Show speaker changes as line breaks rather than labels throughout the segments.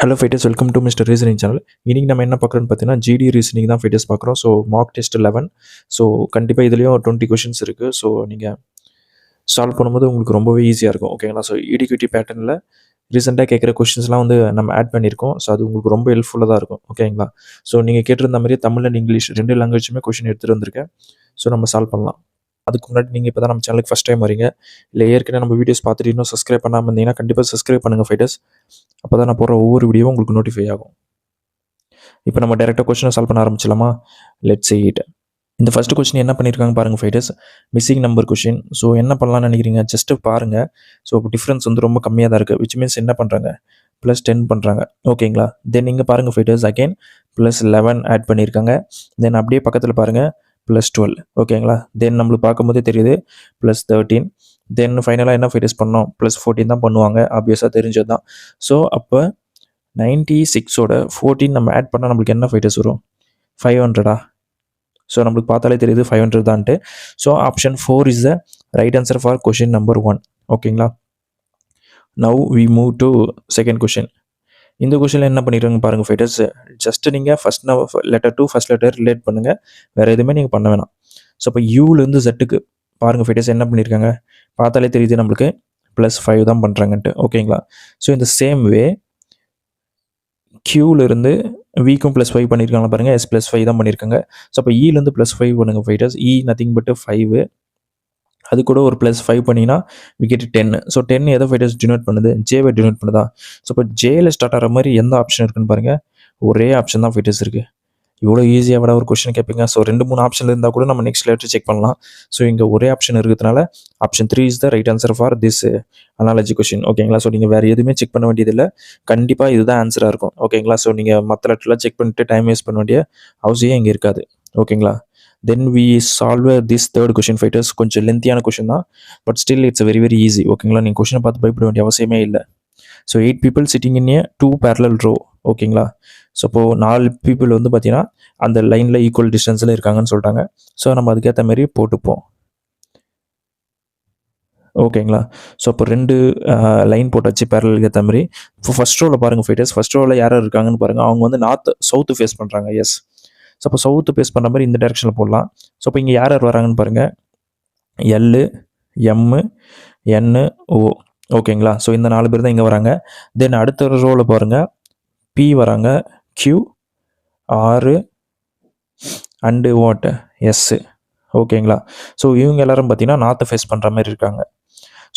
Hello fighters, welcome to mister reasoning channel. இன்றைக்கி நம்ம என்ன பார்க்குறோன்னு பார்த்தீங்கன்னா ஜிடி ரீசனிங் தான் ஃபைட்டர்ஸ் பார்க்குறோம். So mark test 11. ஸோ கண்டிப்பாக இதுலேயும் 20 கொஷின்ஸ் இருக்குது. ஸோ நீங்கள் சால்வ் பண்ணும்போது உங்களுக்கு ரொம்பவே ஈஸியாக இருக்கும். ஓகேங்களா? ஸோ இடிக்யூட்டி பேட்டர்னில் ரீசெண்டாக கேட்குற கொஷின்ஸ்லாம் வந்து நம்ம ஆட் பண்ணியிருக்கோம். ஸோ அது உங்களுக்கு ரொம்ப ஹெல்ப்ஃபுல்லாக தான் இருக்கும். ஓகேங்களா? ஸோ நீங்கள் கேட்டிருந்த மாதிரியே தமிழ் அண்ட் இங்கிலீஷ் 2 லாங்குவேஜுமே கொஷின் எடுத்துகிட்டு வந்திருக்கேன். ஸோ நம்ம சால்வ் பண்ணலாம். அதுக்கு முன்னாடி நீங்கள் இப்போ தான் நம்ம சேனலுக்கு ஃபஸ்ட் டைம் வரீங்க, இல்லை ஏற்கனவே நம்ம வீடியோஸ் பார்த்துட்டு இன்னும் சப்ஸ்கிரைப் பண்ணாமல் இருந்தீங்கன்னா கண்டிப்பாக சப்ஸ்கிரைப் பண்ணுங்கள் ஃபைட்டர்ஸ். அப்போ தான் நான் போடுற ஒவ்வொரு வீடியோவும் உங்களுக்கு நோட்டிஃபை ஆகும். இப்போ நம்ம டேரெக்டாக கொஸ்டினை சால்வ் பண்ண ஆரம்பிச்சலாமா? Let's see it. இந்த ஃபஸ்ட்டு கொஸ்டின் என்ன பண்ணியிருக்காங்க பாருங்கள் fighters. Missing number question. So என்ன பண்ணலாம்னு நினைக்கிறீங்க? ஜஸ்ட்டு பாருங்கள். ஸோ டிஃப்ரென்ஸ் வந்து ரொம்ப கம்மியாக தான் இருக்குது. விச் மீன்ஸ் என்ன பண்ணுறாங்க? +10 பண்ணுறாங்க. ஓகேங்களா? தென் இங்கே பாருங்கள் ஃபைட்டர்ஸ், அகைன் +11 ஆட் பண்ணியிருக்காங்க. தென் அப்படியே பக்கத்தில் பாருங்கள் +12. ஓகேங்களா? தென் நம்மளுக்கு பார்க்கும்போதே தெரியுது +13. தென் ஃபைனலாக என்ன ஃபைட்டர்ஸ் பண்ணோம்? +14 தான் பண்ணுவாங்க. ஆப்வியஸாக தெரிஞ்சது தான். ஸோ அப்போ 96ஓட 14 நம்ம ஆட் பண்ணால் நம்மளுக்கு என்ன ஃபைட்டர்ஸ் வரும்? 500. ஸோ நம்மளுக்கு பார்த்தாலே தெரியுது 500 தான்ட்டு. So option 4 is the right answer for question number 1. ஓகேங்களா? Now we move to second question. இந்த கொஷினில் என்ன பண்ணிடுறாங்க பாருங்கள் ஃபைட்டர்ஸ். ஜஸ்ட்டு நீங்கள் first letter to first letter relate பண்ணுங்கள். வேறு எதுவுமே நீங்கள் பண்ண வேணாம். ஸோ இப்போ யூலேருந்து ஜெட்டுக்கு பாருங்கள் ஃபைட்டர்ஸ் என்ன பண்ணியிருக்காங்க. பார்த்தாலே தெரியுது நம்மளுக்கு +5 தான் பண்ணுறாங்கன்ட்டு. ஓகேங்களா? ஸோ இந்த சேம் வே கியூலேருந்து விக்கும் +5 பண்ணியிருக்காங்க பாருங்கள். எஸ் +5 தான் பண்ணியிருக்காங்க. ஸோ அப்போ ஈலேருந்து +5 பண்ணுங்கள் ஃபைட்டர்ஸ். E nothing but 5. அது கூட ஒரு +5 பண்ணிங்கன்னா we get 10. ஸோ 10 எதை ஃபைட்டர்ஸ் டினோட் பண்ணுது? ஜேவை டினோட் பண்ணுதா? ஸோ இப்போ ஜேயில் ஸ்டார்ட் ஆகிற மாதிரி எந்த ஆப்ஷன் இருக்குன்னு பாருங்கள். ஒரே ஆப்ஷன் தான் ஃபைட்டர்ஸ் இருக்குது. இவ்வளோ ஈஸியாக விட ஒரு கொஸ்டின் கேட்பீங்க. ஸோ 2-3 ஆப்ஷன் இருந்தால் கூட நம்ம நெக்ஸ்ட் லெட்டர் செக் பண்ணலாம். ஸோ இங்கே ஒரே ஆப்ஷன் இருக்கிறதுனால option 3 is the right answer for this analogy question. ஓகேங்களா? ஸோ நீங்கள் வேறு எதுவுமே செக் பண்ண வேண்டியதில்லை. கண்டிப்பாக இதுதான் ஆன்சராக இருக்கும். ஓகேங்களா? ஸோ நீங்கள் மற்ற லெட்டர்லாம் செக் பண்ணிட்டு டைம் வேஸ்ட் பண்ண வேண்டிய அவசியம் இங்கே இருக்காது. ஓகேங்களா? Then we solve this third question fighters. கொஞ்சம் லென்த்தியான கொஷின் தான், but still it's very very easy. ஓகேங்களா? நீங்கள் கொஷினை பார்த்து பயப்பட வேண்டிய அவசியமே இல்லை. So 8 people sitting in a 2 parallel row. ஓகேங்களா? ஸோ இப்போது 4 people வந்து பார்த்தீங்கன்னா அந்த லைனில் ஈக்குவல் டிஸ்டன்ஸில் இருக்காங்கன்னு சொல்லிட்டாங்க. ஸோ நம்ம அதுக்கேற்ற மாதிரி போட்டுப்போம். ஓகேங்களா? ஸோ அப்போ 2 லைன் போட்டாச்சு பேரலுக்கு ஏற்ற மாதிரி. இப்போ ஃபஸ்ட் ரோவில் பாருங்கள் ஃபைட்டர்ஸ். ஃபஸ்ட் ரோவில் யார் இருக்காங்கன்னு பாருங்கள். அவங்க வந்து சவுத்து ஃபேஸ் பண்ணுறாங்க. எஸ். ஸோ அப்போ சவுத்து ஃபேஸ் பண்ணுற மாதிரி இந்த டேரெக்ஷனில் போடலாம். ஸோ இப்போ இங்கே யார் வராங்கன்னு பாருங்கள். எல், எம், என், ஓ. ஓகேங்களா? ஸோ இந்த 4 பேர் தான் இங்கே வராங்க. தென் அடுத்த ரோவில் பாருங்கள் பி வராங்க, Q, R and what, S. ஓகேங்களா? ஸோ இவங்க எல்லாரும் பார்த்தீங்கன்னா நார்த்தை ஃபேஸ் பண்ணுற மாதிரி இருக்காங்க.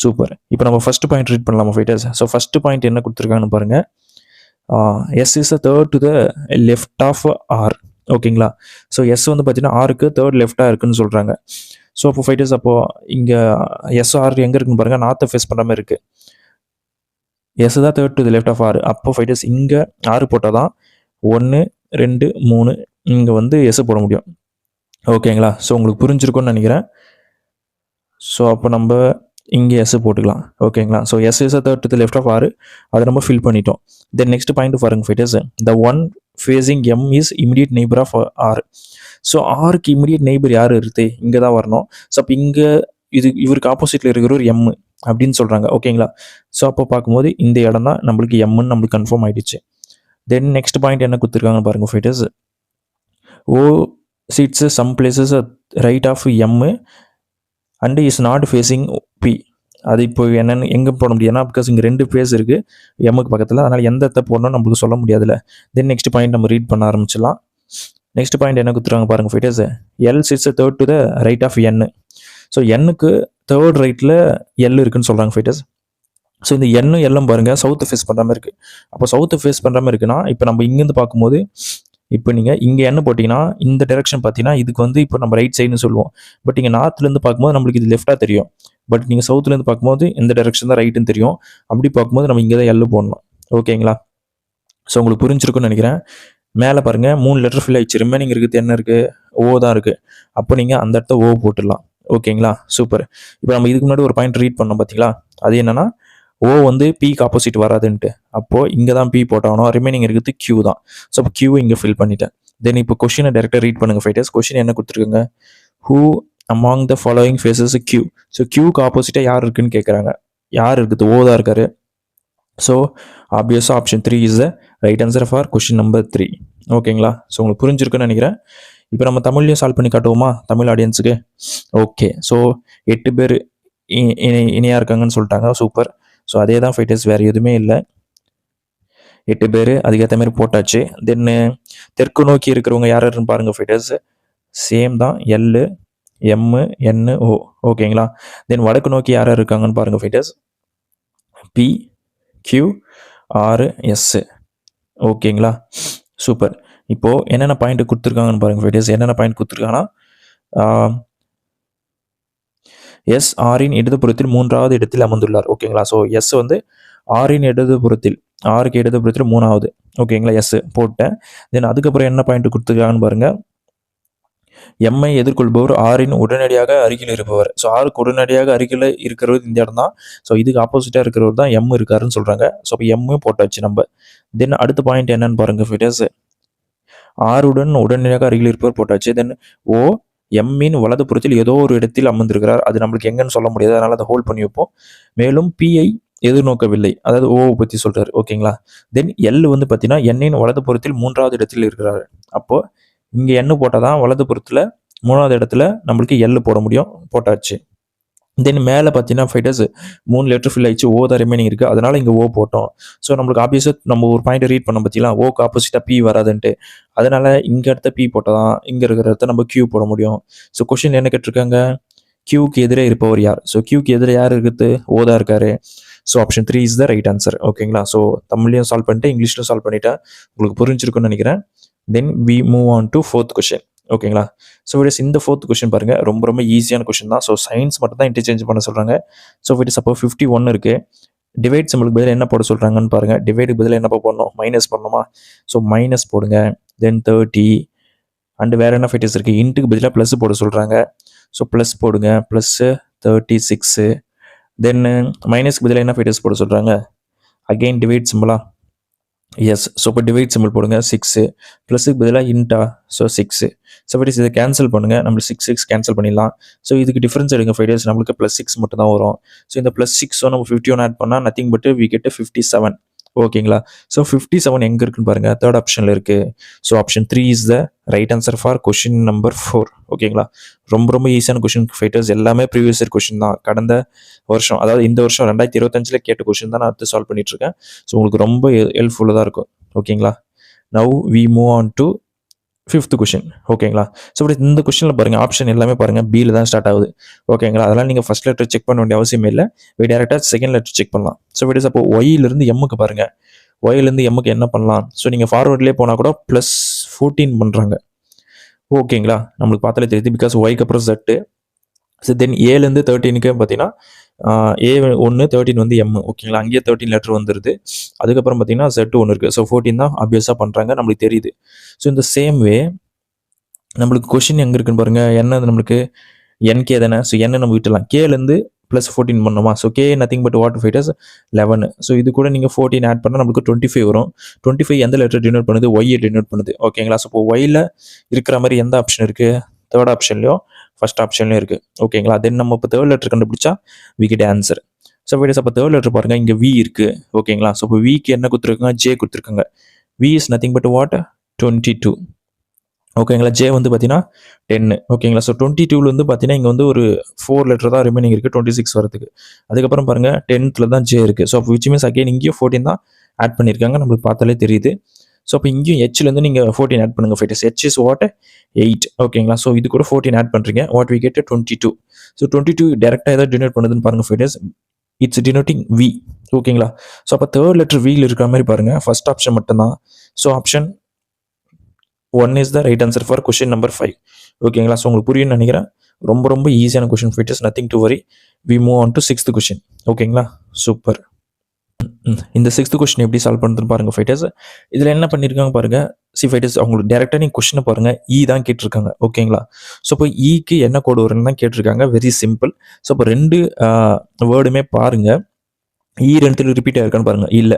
சூப்பர். இப்போ நம்ம ஃபஸ்ட்டு பாயிண்ட் ரீட் பண்ணலாமா ஃபைட்டர்ஸ்? ஸோ ஃபஸ்ட்டு பாயிண்ட் என்ன கொடுத்துருக்காங்கன்னு பாருங்கள். S is a third to the left of R. ஓகேங்களா? ஸோ எஸ் வந்து பார்த்தீங்கன்னா ஆருக்கு தேர்ட் லெஃப்டாக இருக்குன்னு சொல்கிறாங்க. ஸோ அப்போ ஃபைட்டர்ஸ் அப்போது இங்கே எஸ்ஆர் எங்கே இருக்குன்னு பாருங்கள். நார்த்தை ஃபேஸ் பண்ணுற மாதிரி இருக்குது. எஸ் தான் third to the left of R. அப்போ ஃபைட்டர்ஸ் இங்கே ஆறு போட்டால் தான் 1, 2, 3 இங்கே வந்து எஸ் போட முடியும். ஓகேங்களா? ஸோ உங்களுக்கு புரிஞ்சிருக்கும்னு நினைக்கிறேன். ஸோ அப்போ நம்ம இங்கே எஸ் போட்டுக்கலாம். ஓகேங்களா? So S is third to the left of R. அதை நம்ம ஃபில் பண்ணிட்டோம். தென் நெக்ஸ்ட் பாயிண்ட் பாருங்க fighters. The one facing M is immediate neighbour of R. So ஆருக்கு இமிடியட் நெய்பர் யார் இருக்குது? இங்கே தான் வரணும். ஸோ அப்போ இங்கே இவருக்கு ஆப்போசிட்டில் இருக்கிற ஒரு எம் அப்படின்னு சொல்கிறாங்க. ஓகேங்களா? ஸோ அப்போ பார்க்கும்போது இந்த இடம் தான் நம்மளுக்கு எம்ன்னு நம்மளுக்கு கன்ஃபார்ம் ஆகிடுச்சு. தென் நெக்ஸ்ட் பாயிண்ட் என்ன கொடுத்துருக்காங்க பாருங்கள் fighters. O sits some places right of M and is not facing P. அது இப்போ என்னென்னு எங்கே போட முடியாதுன்னா பிகாஸ் இங்கே 2 ஃபேஸ் இருக்குது எம்முக்கு பக்கத்தில். அதனால் எந்த இடத்த போடணும்னு நம்மளுக்கு சொல்ல முடியாதுல்ல. தென் நெக்ஸ்ட் பாயிண்ட் நம்ம ரீட் பண்ண ஆரம்பிச்சிடலாம். நெக்ஸ்ட் பாயிண்ட் என்ன கொடுத்துருக்காங்க பாருங்கள் fighters. L sits third to the right of N. So எண்ணுக்கு தேர்ட் ரைட்டில் எல் இருக்குன்னு சொல்கிறாங்க ஃபைட்டர்ஸ். ஸோ இந்த எண்ணும் எல்லும் பாருங்கள் சவுத்து ஃபேஸ் பண்ணுற மாதிரி இருக்குது. அப்போ சவுத்து ஃபேஸ் பண்ணுற மாதிரி இருக்குன்னா இப்போ நம்ம இங்கேருந்து பார்க்கும்போது இப்போ நீங்கள் இங்கே என்ன போட்டிங்கன்னா இந்த டெரெக்ஷன் பார்த்தீங்கன்னா இதுக்கு வந்து இப்போ நம்ம ரைட் சைடுன்னு சொல்லுவோம். பட் இங்கே நார்த்லேருந்து பார்க்கும்போது நம்மளுக்கு இது லெஃப்டாக தெரியும். பட் நீங்கள் சவுத்துலேருந்து பார்க்கும்போது இந்த டெரெக்ஷன் தான் ரைட்டுன்னு தெரியும். அப்படி பார்க்கும்போது நம்ம இங்கே தான் எல்லு போடணும். ஓகேங்களா? ஸோ உங்களுக்கு புரிஞ்சிருக்குன்னு நினைக்கிறேன். மேலே பாருங்கள் 3 லெட்டர் ஃபில் ஆயிடுச்சு. ரிமைனிங் இருக்குது என்ன இருக்குது? ஓ தான் இருக்குது. அப்போ நீங்கள் அந்த இடத்த ஓ போட்டுடலாம். ஓகேங்களா? சூப்பர். இப்போ நம்ம இதுக்கு முன்னாடி ஒரு பாயிண்ட் ரீட் பண்ணோம் பார்த்தீங்களா? அது என்னென்னா ஓ வந்து பிக்கு ஆப்போசிட் வராதுன்ட்டு. அப்போது இங்கே தான் பி போட்டாகணும். ரிமைனிங் இருக்குது கியூ தான். ஸோ அப்போ கியூ இங்கே ஃபில் பண்ணிட்டேன். தென் இப்போ கொஷினை டேரெக்டாக ரீட் பண்ணுங்கள் ஃபைட்டர்ஸ். கொஷின் என்ன கொடுத்துருக்குங்க? Who among the following faces Q. So கியூக்கு ஆப்போசிட்டாக யார் இருக்குன்னு கேட்குறாங்க. யார் இருக்குது? ஓ தான் இருக்காரு. ஸோ ஆப்வியஸாக option 3 is the right answer for question number 3. ஓகேங்களா? ஸோ உங்களுக்கு புரிஞ்சிருக்குன்னு நினைக்கிறேன். இப்போ நம்ம தமிழ்லையும் சால்வ் பண்ணி காட்டுவோமா தமிழ் ஆடியன்ஸுக்கு? ஓகே. ஸோ 8 பேர் இணையாக இருக்காங்கன்னு சொல்லிட்டாங்க. சூப்பர். ஸோ அதே தான் ஃபைட்டர்ஸ், வேறு எதுவுமே இல்லை. 8 பேர் அதுக்கேற்ற மாதிரி போட்டாச்சு. தென்னு தெற்கு நோக்கி இருக்கிறவங்க யார் யாருன்னு பாருங்கள் ஃபைட்டர்ஸ். சேம் தான், எல்லு, எம்மு, என்னு, ஓ. ஓகேங்களா? தென் வடக்கு நோக்கி யார் யார் இருக்காங்கன்னு பாருங்கள் fighters. P, Q, R, S. ஓகேங்களா? சூப்பர். இப்போது என்னென்ன பாயிண்ட் கொடுத்துருக்காங்கன்னு பாருங்கள் ஃபைட்டர்ஸ். என்னென்ன பாயிண்ட் கொடுத்துருக்காங்கன்னா, எஸ் ஆரின் இடதுபுறத்தில் 3வது இடத்தில் அமர்ந்துள்ளார். ஓகேங்களா? ஸோ எஸ் வந்து ஆரின் இடதுபுறத்தில், ஆருக்கு இடதுபுறத்தில் 3வது. ஓகேங்களா? எஸ் போட்டேன். தென் அதுக்கப்புறம் என்ன பாயிண்ட் கொடுத்துருக்காங்கன்னு பாருங்கள். எம்ஐ எதிர்கொள்பவர் ஆரின் உடனடியாக அருகில் இருப்பவர். ஸோ ஆருக்கு உடனடியாக அருகில் இருக்கிறவர் இந்த இடம் தான். ஸோ இதுக்கு ஆப்போசிட்டாக இருக்கிறவர் தான் எம் இருக்காருன்னு சொல்கிறாங்க. ஸோ இப்போ எம்மே போட்டாச்சு நம்ம. தென் அடுத்த பாயிண்ட் என்னன்னு பாருங்கள் ஃபிட்டர்ஸ். ஆருடன் உடனடியாக அருகில் இருப்பவர் போட்டாச்சு. தென் ஓ எம்மின் வலதுபுறத்தில் ஏதோ ஒரு இடத்தில் அமர்ந்திருக்கிறார். அது நம்மளுக்கு எங்கன்னு சொல்ல முடியாது, அதனால் அதை ஹோல்ட் பண்ணி வைப்போம். மேலும் பிஐ எதிர்நோக்கவில்லை, அதாவது ஓவை பற்றி சொல்கிறார். ஓகேங்களா? தென் எல் வந்து பார்த்தீங்கன்னா எண்ணின் வலதுபுறத்தில் 3வது இடத்தில் இருக்கிறார். அப்போது இங்கே எண்ணு போட்டால் தான் வலதுபுறத்தில் 3வது இடத்துல நம்மளுக்கு எல் போட முடியும். போட்டாச்சு. தென் மேலே பார்த்தீங்கன்னா ஃபைட்டர்ஸ் 3 லெட்டர் ஃபில் ஆயிடுச்சு. ஓ தான் ரிமைனிங் இருக்குது, அதனால் இங்கே ஓ போட்டோம். ஸோ நம்மளுக்கு ஆப்வியஸாக நம்ம ஒரு பாயிண்ட் ரீட் பண்ண பார்த்தீங்களா, ஓக்கு ஆப்போசிட்டாக பி வராதுன்ட்டு. அதனால் இங்கே இடத்த பி போட்டால் தான் இங்கே இருக்கிற இடத்த நம்ம கியூ போட முடியும். ஸோ கொஷின் என்ன கேட்டிருக்காங்க, கியூக்கு எதிரே இருப்பவர் யார்? ஸோ கியூக்கு எதிரே யார் இருக்குது? ஓ தான் இருக்காரு. So option 3 is the right answer. ஓகேங்களா? ஸோ தமிழ்லையும் சால்வ் பண்ணிட்டு இங்கிலீஷ்லையும் சால்வ் பண்ணிட்டேன். உங்களுக்கு புரிஞ்சிருக்குன்னு நினைக்கிறேன். Then we move on to 4th question. ஓகேங்களா? ஸோ விட் இஸ் இந்த 4th கொஷின் பாருங்கள், ரொம்ப ரொம்ப ஈஸியான கொஷின் தான். ஸோ சயின்ஸ் மட்டும் தான் இன்டர்சேஞ்ச் பண்ண சொல்கிறாங்க. ஸோ விட் இஸ் அப்போ 51 இருக்குது. டிவைட் சிம்பிளுக்கு பதில் என்ன போட சொல்கிறாங்கன்னு பாருங்கள். டிவைடுக்கு பதில் என்ன போடணும்? மைனஸ் பண்ணணுமா? ஸோ மைனஸ் போடுங்க. தென் 30 அண்டு வேறு என்ன ஃபைட்டர்ஸ் இருக்குது? இன்ட்டுக்கு பதிலாக ப்ளஸ் போட சொல்கிறாங்க. ஸோ ப்ளஸ் போடுங்க. ப்ளஸ்ஸு 36. தென்னு மைனஸ்க்கு பதிலாக என்ன ஃபைட்டர்ஸ் போட சொல்கிறாங்க? அகெயின் டிவைட் சிம்பிளா? எஸ். ஸோ இப்போ டிவைட் சிம்பிள் போடுங்க. 6 ப்ளஸுக்கு பதிலாக இன்ட்டா? ஸோ 6. ஸோ ஃபைட்டர்ஸ் இதை கேன்சல் பண்ணுங்கள். நம்மளுக்கு 6 கேன்சல் பண்ணிடலாம். ஸோ இதுக்கு டிஃப்ரென்ஸ் எடுங்க ஃபைட்டர்ஸ். நம்மளுக்கு +6 மட்டும் தான் வரும். ஸோ இந்த +6 நம்ம 51 ஆட் பண்ணால் நத்திங் பட் வி கெட் 57. ஓகேங்களா? ஸோ 57 எங்கே இருக்குன்னு பாருங்கள், 3rd ஆப்ஷனில் இருக்குது. So option 3 is the right answer for question number 4. ஓகேங்களா? ரொம்ப ரொம்ப ஈஸியான கொஷின் ஃபைட்டர்ஸ். எல்லாமே ப்ரீவியஸ் இயர் கொஷின் தான். கடந்த வருஷம், அதாவது இந்த வருஷம் 2025 கேட்ட கொஷின் தான் நான் அடுத்து சால்வ் பண்ணிட்டுருக்கேன். ஸோ உங்களுக்கு ரொம்ப ஹெல்ப்ஃபுல்லாக தான் இருக்கும். ஓகேங்களா? Now we move on to 5th question. ஓகேங்களா? ஸோ இப்படி இந்த கொஷனில் பாருங்கள், ஆப்ஷன் எல்லாமே பாருங்கள் பியில் தான் ஸ்டார்ட் ஆகுது. ஓகேங்களா? அதெல்லாம் நீங்கள் ஃபஸ்ட் லெட்டர் செக் பண்ண வேண்டிய அவசியமே இல்லை. டேரெக்டாக செகண்ட் லெட்டர் செக் பண்ணலாம். ஸோ இட் இஸ் அப்போ ஒயிலிருந்து எம்முக்கு பாருங்கள். ஒயிலேருந்து எம்முக்கு என்ன பண்ணலாம்? ஸோ நீங்கள் ஃபார்வர்ட்லேயே போனால் கூட +14 பண்ணுறாங்க. ஓகேங்களா? நம்மளுக்கு பார்த்தாலே தெரியுது, பிகாஸ் ஒய்க்கு அப்புறம் Z. ஸோ தென் ஏலேருந்து 13க்கு பார்த்தீங்கன்னா A1 13 வந்து எம். ஓகேங்களா? அங்கேயே 13 லெட்டர் வந்துடுது. அதுக்கப்புறம் பார்த்தீங்கன்னா Z1 இருக்குது. ஸோ 14 தான் ஆப்வியஸாக பண்ணுறாங்க, நம்மளுக்கு தெரியுது. ஸோ இந்த சேம் வே நம்மளுக்கு கொஷின் எங்கே இருக்குன்னு பாருங்கள். என்ன நம்மளுக்கு NK தானே. ஸோ என்ன நம்ம விட்டுலாம், கேலேருந்து +14 பண்ணணுமா? So K nothing but what fighters 11. So இது கூட நீங்கள் 14 ஆட் பண்ணால் நம்மளுக்கு 25 வரும். 25 எந்த லெட்டர் டினோட் பண்ணுது? ஒய்யை டினோட் பண்ணுது. ஓகேங்களா? ஸோ இப்போ ஒய்யில் இருக்கிற மாதிரி எந்த ஆப்ஷன் இருக்குது? 3rd ஆப்ஷன்லையும் 1st ஆப்ஷன்லையும் இருக்குது. ஓகேங்களா? தென் நம்ம இப்போ 3rd லெட்டர் கண்டுபிடிச்சா we get answer. So fighters அப்போ 3rd லெட்டர் பாருங்கள், இங்கே வி இருக்குது. ஓகேங்களா? ஸோ இப்போ விக்கு என்ன கொடுத்துருக்காங்க? ஜே கொடுத்துருக்காங்க. V is nothing but what? 22. ஓகேங்களா? ஜே வந்து பார்த்தீங்கன்னா 10. ஓகேங்களா? ஸோ 22ல வந்து பார்த்தீங்கன்னா இங்கே வந்து ஒரு 4 லெட்டர் தான் ரிமைனிங் இருக்குது 26 வரதுக்கு. அதுக்கப்புறம் பாருங்கள் 10th தான் ஜே இருக்குது. ஸோ விச் மீன்ஸ் அகைன் இங்கேயும் 14 தான் ஆட் பண்ணியிருக்காங்க, நம்மளுக்கு பார்த்தாலே தெரியுது. ஸோ அப்போ இங்கேயும் ஹெச்லேருந்து நீங்கள் 14 ஆட் பண்ணுங்கள் ஃபைட்டர்ஸ். H is what? 8. ஓகேங்களா? ஸோ இது கூட 14 ஆட் பண்ணுறீங்க. What we get 22. ஸோ 22 டேரெக்டாக எதாவது டினோட் பண்ணுதுன்னு பாருங்கள் ஃபைட்டர்ஸ். It's denoting V. ஓகேங்களா? ஸோ அப்போ 3rd லெட்டர் வியில் இருக்கிற மாதிரி பாருங்கள். 1st ஆப்ஷன் மட்டும்தான். So option 1 is the right answer for question number 5. ஓகேங்களா? ஸோ உங்களுக்கு புரியும்னு நினைக்கிறேன். ரொம்ப ரொம்ப ஈஸியான question fighters, nothing to worry. We move on to 6th question. ஓகேங்களா? சூப்பர். இந்த 6th கொஷின் எப்படி சால்வ் பண்ணுறதுன்னு பாருங்கள் ஃபைட்டர்ஸ். இதில் என்ன பண்ணியிருக்காங்க பாருங்கள். ஃபைட்டர்ஸ் அவங்களுக்கு டேரெக்டாக நீங்கள் கொஷினை பாருங்கள். தான் கேட்டிருக்காங்க. ஓகேங்களா? ஸோ இப்போ ஈக்கு என்ன கோடு வரும்னு தான் கேட்டிருக்காங்க. Very simple. ஸோ இப்போ 2 வேர்டுமே பாருங்கள். ரெண்டுத்துல ரிப்பீட் ஆயிருக்கான்னு பாருங்க. இல்லை,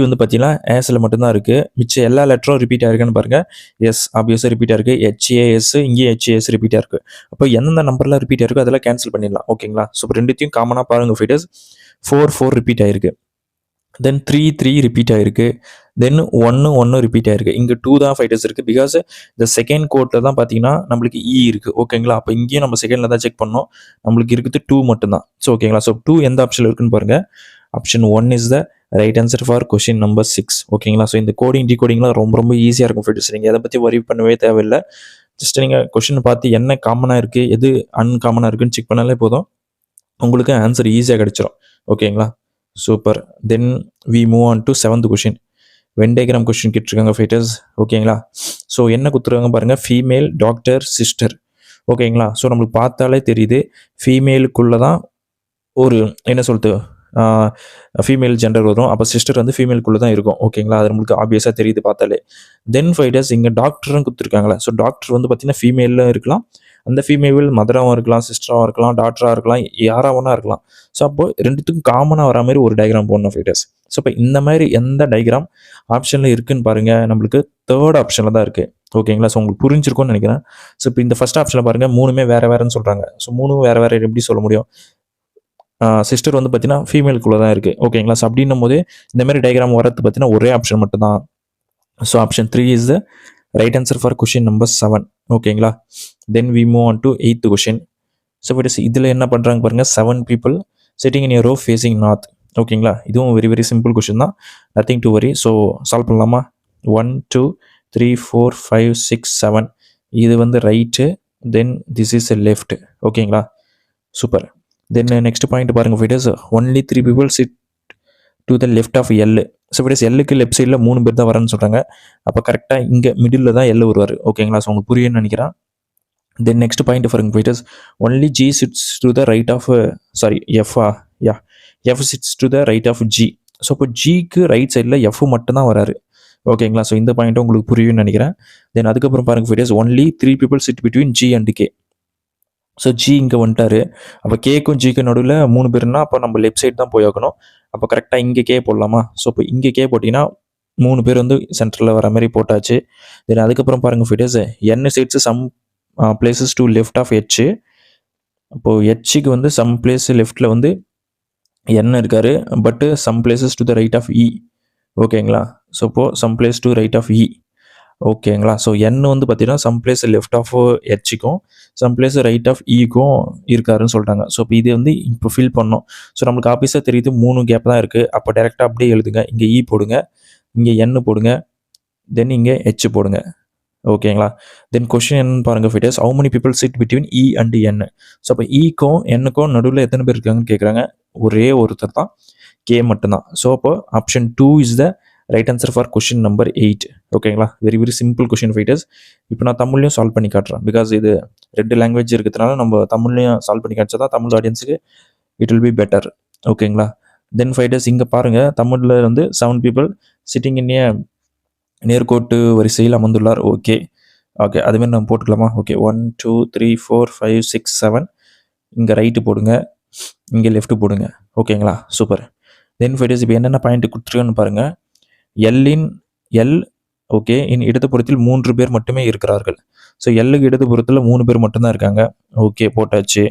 வந்து பார்த்தீங்கன்னா ஏஸில் மட்டும்தான் இருக்குது. மிச்சம் எல்லா லெட்டரும் ரிப்பீட் ஆயிருக்கான்னு பாருங்கள். எஸ் ஆப்வியஸாக ரிப்பீட் ஆயிருக்கு. HAS இங்கேயே HAS ரிப்பீட் ஆயிருக்கு. அப்போ எந்தெந்த நம்பர்லாம் ரிப்பீட் ஆயிருக்கோ அதெல்லாம் கேன்சல் பண்ணிடலாம். ஓகேங்களா? ஸோ இப்போ ரெண்டுத்தையும் காமனாக பாருங்கள் ஃபைட்டர்ஸ். 4 ரிப்பீட் ஆயிருக்கு. தென் 3 ரிப்பீட் ஆயிருக்கு. தென் 1 ரிப்பீட் ஆயிருக்கு. இங்கே 2 தான் ஃபைட்டர்ஸ் இருக்குது. பிகாஸ் இந்த செகண்ட் கோட்டில் தான் பார்த்தீங்கன்னா நம்மளுக்கு இ இருக்குது. ஓகேங்களா? அப்போ இங்கேயும் நம்ம செகண்டில் தான் செக் பண்ணோம். நம்மளுக்கு இருக்குது 2 மட்டும்தான். ஸோ ஓகேங்களா? ஸோ 2 எந்த ஆப்ஷனில் இருக்குன்னு பாருங்கள். Option 1 is the right answer for question number 6. ஓகேங்களா? ஸோ இந்த கோடிங் டிகோடிங்லாம் ரொம்ப ரொம்ப ஈஸியாக இருக்கும் ஃபில்டர்ஸ். நீங்கள் எதை பற்றி வரி பண்ணவே தேவையில்லை. ஜஸ்ட் நீங்கள் கொஷின் பார்த்து என்ன காமனாக இருக்குது, எது அன்காமனாக இருக்குன்னு செக் பண்ணாலே போதும், உங்களுக்கு ஆன்சர் ஈஸியாக கிடச்சிரும். ஓகேங்களா? Super. Then we move on to 7th question. When diagram question கேட்டிருக்காங்க ஃபைட்டர்ஸ். ஓகேங்களா? ஸோ என்ன கொடுத்துருக்காங்க பாருங்கள். Female, doctor, sister. ஓகேங்களா? ஸோ நம்மளுக்கு பார்த்தாலே தெரியுது ஃபீமேலுக்குள்ளே தான் ஒரு என்ன சொல்கிறது ஃபீமேல் ஜெண்டர் வரும். அப்போ சிஸ்டர் வந்து ஃபீமேலுக்குள்ளே தான் இருக்கும். ஓகேங்களா? அது நம்மளுக்கு ஆப்வியஸாக தெரியுது பார்த்தாலே. தென் ஃபைட்டர்ஸ் இங்கே டாக்டர்னு கொடுத்துருக்காங்களே. ஸோ டாக்டர் வந்து பார்த்தீங்கன்னா ஃபீமேலில் இருக்கலாம். அந்த ஃபீமேல் மதராகவும் இருக்கலாம், சிஸ்டராகவும் இருக்கலாம், டாக்டராக இருக்கலாம், யாராக வேணா இருக்கலாம். ஸோ அப்போ ரெண்டுத்துக்கும் காமனாக வர மாதிரி ஒரு டயக்ராம் போடணும் ஃபைட்டர்ஸ். ஸோ இப்போ இந்த மாதிரி எந்த டயக்ராம் ஆப்ஷனில் இருக்குன்னு பாருங்கள். நம்மளுக்கு 3rd ஆப்ஷனில் தான் இருக்குது. ஓகேங்களா? ஸோ உங்களுக்கு புரிஞ்சிருக்கும்னு நினைக்கிறேன். ஸோ இப்போ இந்த ஃபஸ்ட் ஆப்ஷனில் பாருங்கள், 3மே வேறு சொல்கிறாங்க. ஸோ 3 வேறு எப்படி சொல்ல முடியும்? சிஸ்டர் வந்து பார்த்தீங்கன்னா ஃபீமேலுக்குள்ளே தான் இருக்குது. ஓகேங்களா? ஸோ அப்படின்னும் போது இந்த மாதிரி டயக்ராம் வரது பார்த்தீங்கன்னா ஒரே ஆப்ஷன் மட்டும் தான். So option 3 is the right answer for question number 7. ஓகேங்களா? Then we move on to 8th question. So இதில் என்ன பண்ணுறாங்க பாருங்கள். 7 people sitting in a row facing north. ஓகேங்களா? இதுவும் வெரி சிம்பிள் கொஷின் தான். Nothing to worry. So solve பண்ணலாமா? 1 2 3 4 5 6 7. இது வந்து right. Then this is a left. ஓகேங்களா? சூப்பர். தென் நெக்ஸ்ட் பாயிண்ட் பாருங்கள் fighters. Only 3 people sit to the left of L. So fighters எல்லுக்கு லெஃப்ட் சைடில் 3 பேர் தான் வரேன்னு சொல்கிறாங்க. அப்போ கரெக்டாக இங்கே மிடில் தான் எல் வருவார். ஓகேங்களா? ஸோ உங்களுக்கு புரியுன்னு நினைக்கிறேன். தென் நெக்ஸ்ட் பாயிண்ட் பாருங்க fighters. Only G sits to the right of F sits to the right of G. So இப்போ ஜிக்கு ரைட் சைடில் எஃப் மட்டும்தான் வராரு. ஓகேங்களா? ஸோ இந்த பாயிண்ட்டும் உங்களுக்கு புரியும்னு நினைக்கிறேன். தென் அதுக்கப்புறம் பாருங்க fighters. Only 3 people sit between G and K. So G இங்கே வந்துட்டாரு. அப்போ கேக்கும் ஜிக்கு நடுவில் 3 பேர்னா அப்போ நம்ம லெஃப்ட் சைடு தான் போயாகணும். அப்போ கரெக்டாக இங்கே கே போடலாமா? ஸோ இப்போ இங்கே கே போட்டிங்கன்னா 3 பேர் வந்து சென்டரில் வர மாதிரி போட்டாச்சு. தென் அதுக்கப்புறம் பாருங்கள் fighters. N sits some places to left of H. அப்போது ஹெச்சுக்கு வந்து சம் பிளேஸ் லெஃப்டில் வந்து என் இருக்கார். But some places to the right of E. ஓகேங்களா? ஸோ இப்போது some place to right of E. ஓகேங்களா? ஸோ என் வந்து பார்த்தீங்கன்னா சம் பிளேஸ் லெஃப்ட் ஆஃப் ஹெச்சுக்கும் சம் பிளேஸ் ரைட் ஆஃப் இக்கும் இருக்காருன்னு சொல்லிட்டாங்க. ஸோ இப்போ இது வந்து இப்போ ஃபில் பண்ணோம். ஸோ நம்மளுக்கு ஆஃபீஸாக தெரியுது 3 கேப் தான் இருக்குது. அப்போ டேரெக்டாக அப்படியே எழுதுங்க. இங்கே இ போடுங்க, இங்கே என் போடுங்க, தென் இங்கே ஹெச் போடுங்க. ஓகேங்களா? தென் கொஷின் என்னன்னு பாருங்கள் fighters. How many people sit between E and N. So அப்போ இக்கும் என்னுக்கும் நடுவில் எத்தனை பேர் இருக்காங்கன்னு கேட்குறாங்க. ஒரே ஒருத்தர் தான், கே மட்டும்தான். ஸோ அப்போ option 2 is the right answer for question number 8. ஓகேங்களா? Very simple question fighters. இப்போ நான் தமிழ்லையும் சால்வ் பண்ணி காட்டுறேன். பிகாஸ் இது 2 லாங்குவேஜ் இருக்கிறதுனால நம்ம தமிழ்லையும் சால்வ் பண்ணி காய்ச்சா தான் தமிழ் ஆடியன்ஸுக்கு இட் வில் பி பெட்டர். ஓகேங்களா? தென் ஃபைட்டர்ஸ் இங்கே பாருங்கள். தமிழில் வந்து 7 people சிட்டிங் இன் ஏ நேர்கோட்டு வரிசையில் அமர்ந்துள்ளார். ஓகே அதுமாரி நம்ம போட்டுக்கலாமா? ஓகே 1 2 3 4 5 6 7. இங்கே ரைட்டு போடுங்க, இங்கே லெஃப்ட்டு போடுங்க. ஓகேங்களா? சூப்பர். தென் ஃபைட்டர்ஸ் இப்போ என்னென்ன பாயிண்ட் கொடுத்துருக்கேன்னு பாருங்கள். எல் ஓகே இன் இடதுபுறத்தில் 3 பேர் மட்டுமே இருக்கிறார்கள். ஸோ எல்லுக்கு இடதுபுறத்தில் 3 பேர் மட்டும்தான் இருக்காங்க. ஓகே போட்டாச்சு.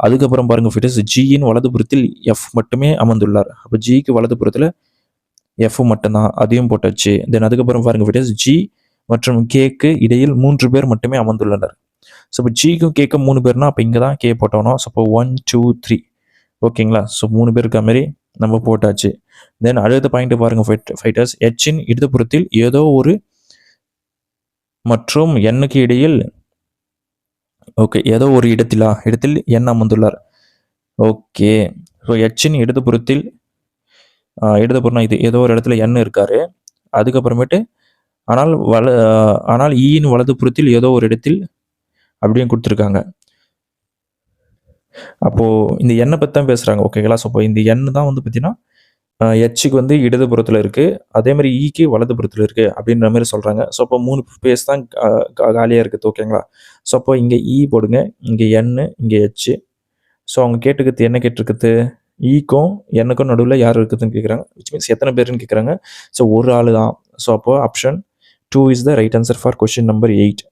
அதுக்கப்புறம் பாருங்கள் ஃபிட்டர்ஸ். ஜியின் வலதுபுறத்தில் எஃப் மட்டுமே அமர்ந்துள்ளார். அப்போ ஜிக்கு வலதுபுறத்தில் எஃப் மட்டும்தான், அதையும் போட்டாச்சு. தென் அதுக்கப்புறம் பாருங்கள் ஃபிட்டர்ஸ். ஜி மற்றும் கேக்கு இடையில் 3 பேர் மட்டுமே அமர்ந்துள்ளனர். ஸோ இப்போ ஜிக்கும் கேக்கும் 3 பேர்னா அப்போ இங்கே தான் கே போட்டோம். ஸோ இப்போ 1 2 3. ஓகேங்களா? ஸோ 3 பேர் இருக்க மாதிரி நம்ம போட்டாச்சு. தென் அடுத்த பாயிண்ட் பாருங்க ஃபைட்டர்ஸ். ஹெச்சின் இடதுபுறத்தில் ஏதோ ஒரு மற்றும் எண்ணுக்கு இடையில் ஏதோ ஒரு இடத்தில் எண் அமர்ந்துள்ளார். ஓகே ஸோ ஹெச்சின் இடதுபுறத்தில் இடதுபுறம் இது ஏதோ ஒரு இடத்துல எண் இருக்காரு. அதுக்கப்புறமேட்டு ஆனால் ஈயின் வலதுபுறத்தில் ஏதோ ஒரு இடத்தில் அப்படின்னு கொடுத்துருக்காங்க. அப்போது இந்த எண்ணை பற்றி தான் பேசுகிறாங்க. ஓகேங்களா? ஸோ இப்போ இந்த எண் தான் வந்து பார்த்தீங்கன்னா ஹெச்சுக்கு வந்து இடதுபுறத்தில் இருக்குது, அதே மாதிரி ஈக்கு வலதுபுறத்தில் இருக்குது அப்படின்ற மாதிரி சொல்கிறாங்க. ஸோ அப்போ 3 ஸ்பேஸ் தான் காலியாக இருக்குது. ஓகேங்களா? ஸோ அப்போ இங்கே இ போடுங்க, இங்கே என், இங்கே ஹெச்சு. ஸோ அவங்க கேட்டுக்கிறது என்ன கேட்டிருக்குது? ஈக்கும் எண்ணுக்கும் நடுவில் யார் இருக்குதுன்னு கேட்குறாங்க. விச் மீன்ஸ் எத்தனை பேருன்னு கேட்குறாங்க. ஸோ ஒரு ஆள் தான். ஸோ அப்போ option 2 is the right answer for question number 8.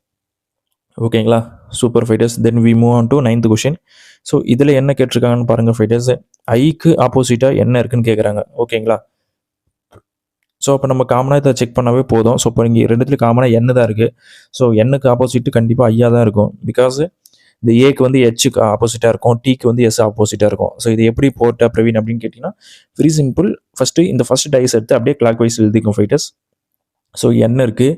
ஓகேங்களா? Super fighters. Then we move on to 9th question. So இதில் என்ன கேட்டிருக்காங்கன்னு பாருங்கள் ஃபைட்டர்ஸ். ஐக்கு ஆப்போசிட்டாக என்ன இருக்குன்னு கேட்குறாங்க. ஓகேங்களா? ஸோ அப்போ நம்ம காமனாக இதை செக் பண்ணாவே போதும். ஸோ இப்போ இங்கே ரெண்டுத்துலையும் காமனாக என் தான் இருக்குது. ஸோ எண்ணுக்கு ஆப்போசிட்டு கண்டிப்பாக ஐயா தான் இருக்கும். பிகாஸ் இந்த ஏக்கு வந்து ஹெச்சுக்கு ஆப்போசிட்டாக இருக்கும், டிக்கு வந்து எஸ் ஆப்போசிட்டாக இருக்கும். ஸோ இது எப்படி போட்ட பிரவீன் அப்படின்னு கேட்டிங்கன்னா வெரி சிம்பிள். ஃபஸ்ட்டு டைஸ் எடுத்து அப்படியே கிளாக் வைஸ் எழுதிக்கும் ஃபைட்டர்ஸ். ஸோ என் இருக்குது,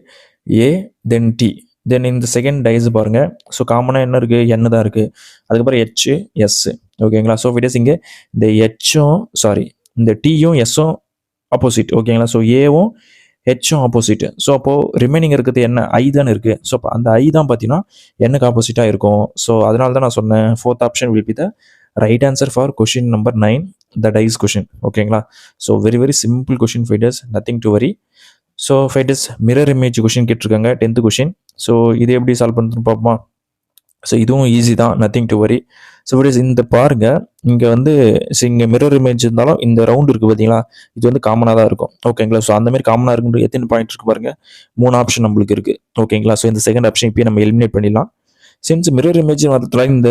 ஏ தென் டி, தென் இந்த செகண்ட் டைஸ் பாருங்கள். ஸோ காமனாக என்ன இருக்குது, என் தான் இருக்குது. அதுக்கப்புறம் ஹெச்சு எஸ். ஓகேங்களா. ஸோ ஃபைட்டர்ஸ் இங்கே இந்த இந்த டீயும் எஸ்ஸும் ஆப்போசிட். ஓகேங்களா. ஸோ ஏவும் ஹெச்சும் ஆப்போசிட். ஸோ அப்போது ரிமைனிங் இருக்கிறது என்ன, ஐ தானே இருக்குது. ஸோ அப்போ அந்த ஐ தான் பார்த்தீங்கன்னா என்னக்கு ஆப்போசிட்டாக இருக்கும். ஸோ அதனால தான் நான் சொன்னேன் fourth option will be the right answer for question number 9, the dice question. ஓகேங்களா. So very very simple question fighters, nothing to worry. So fighters mirror image question கேட்டிருக்காங்க 10th கொஷின். ஸோ இது எப்படி solve பண்ணுறதுன்னு பார்ப்போமா. So இதுவும் easy தான், nothing to worry. So fighters இந்த பாருங்கள், இங்கே வந்து இங்கே மிரர் இமேஜ் இருந்தாலும் இந்த ரவுண்ட் இருக்குது பார்த்தீங்களா, இது வந்து காமனாக தான் இருக்கும். ஓகேங்களா. ஸோ அந்தமாதிரி காமனாக இருக்கும்போது எத்தனை பாயிண்ட் இருக்குது பாருங்கள், 3 ஆப்ஷன் நம்மளுக்கு இருக்குது. ஓகேங்களா. ஸோ இந்த செகண்ட் ஆப்ஷன் இப்போயே நம்ம எலிமினேட் பண்ணிடலாம். சின்ஸ் மிரர் இமேஜ் வரதுல இந்த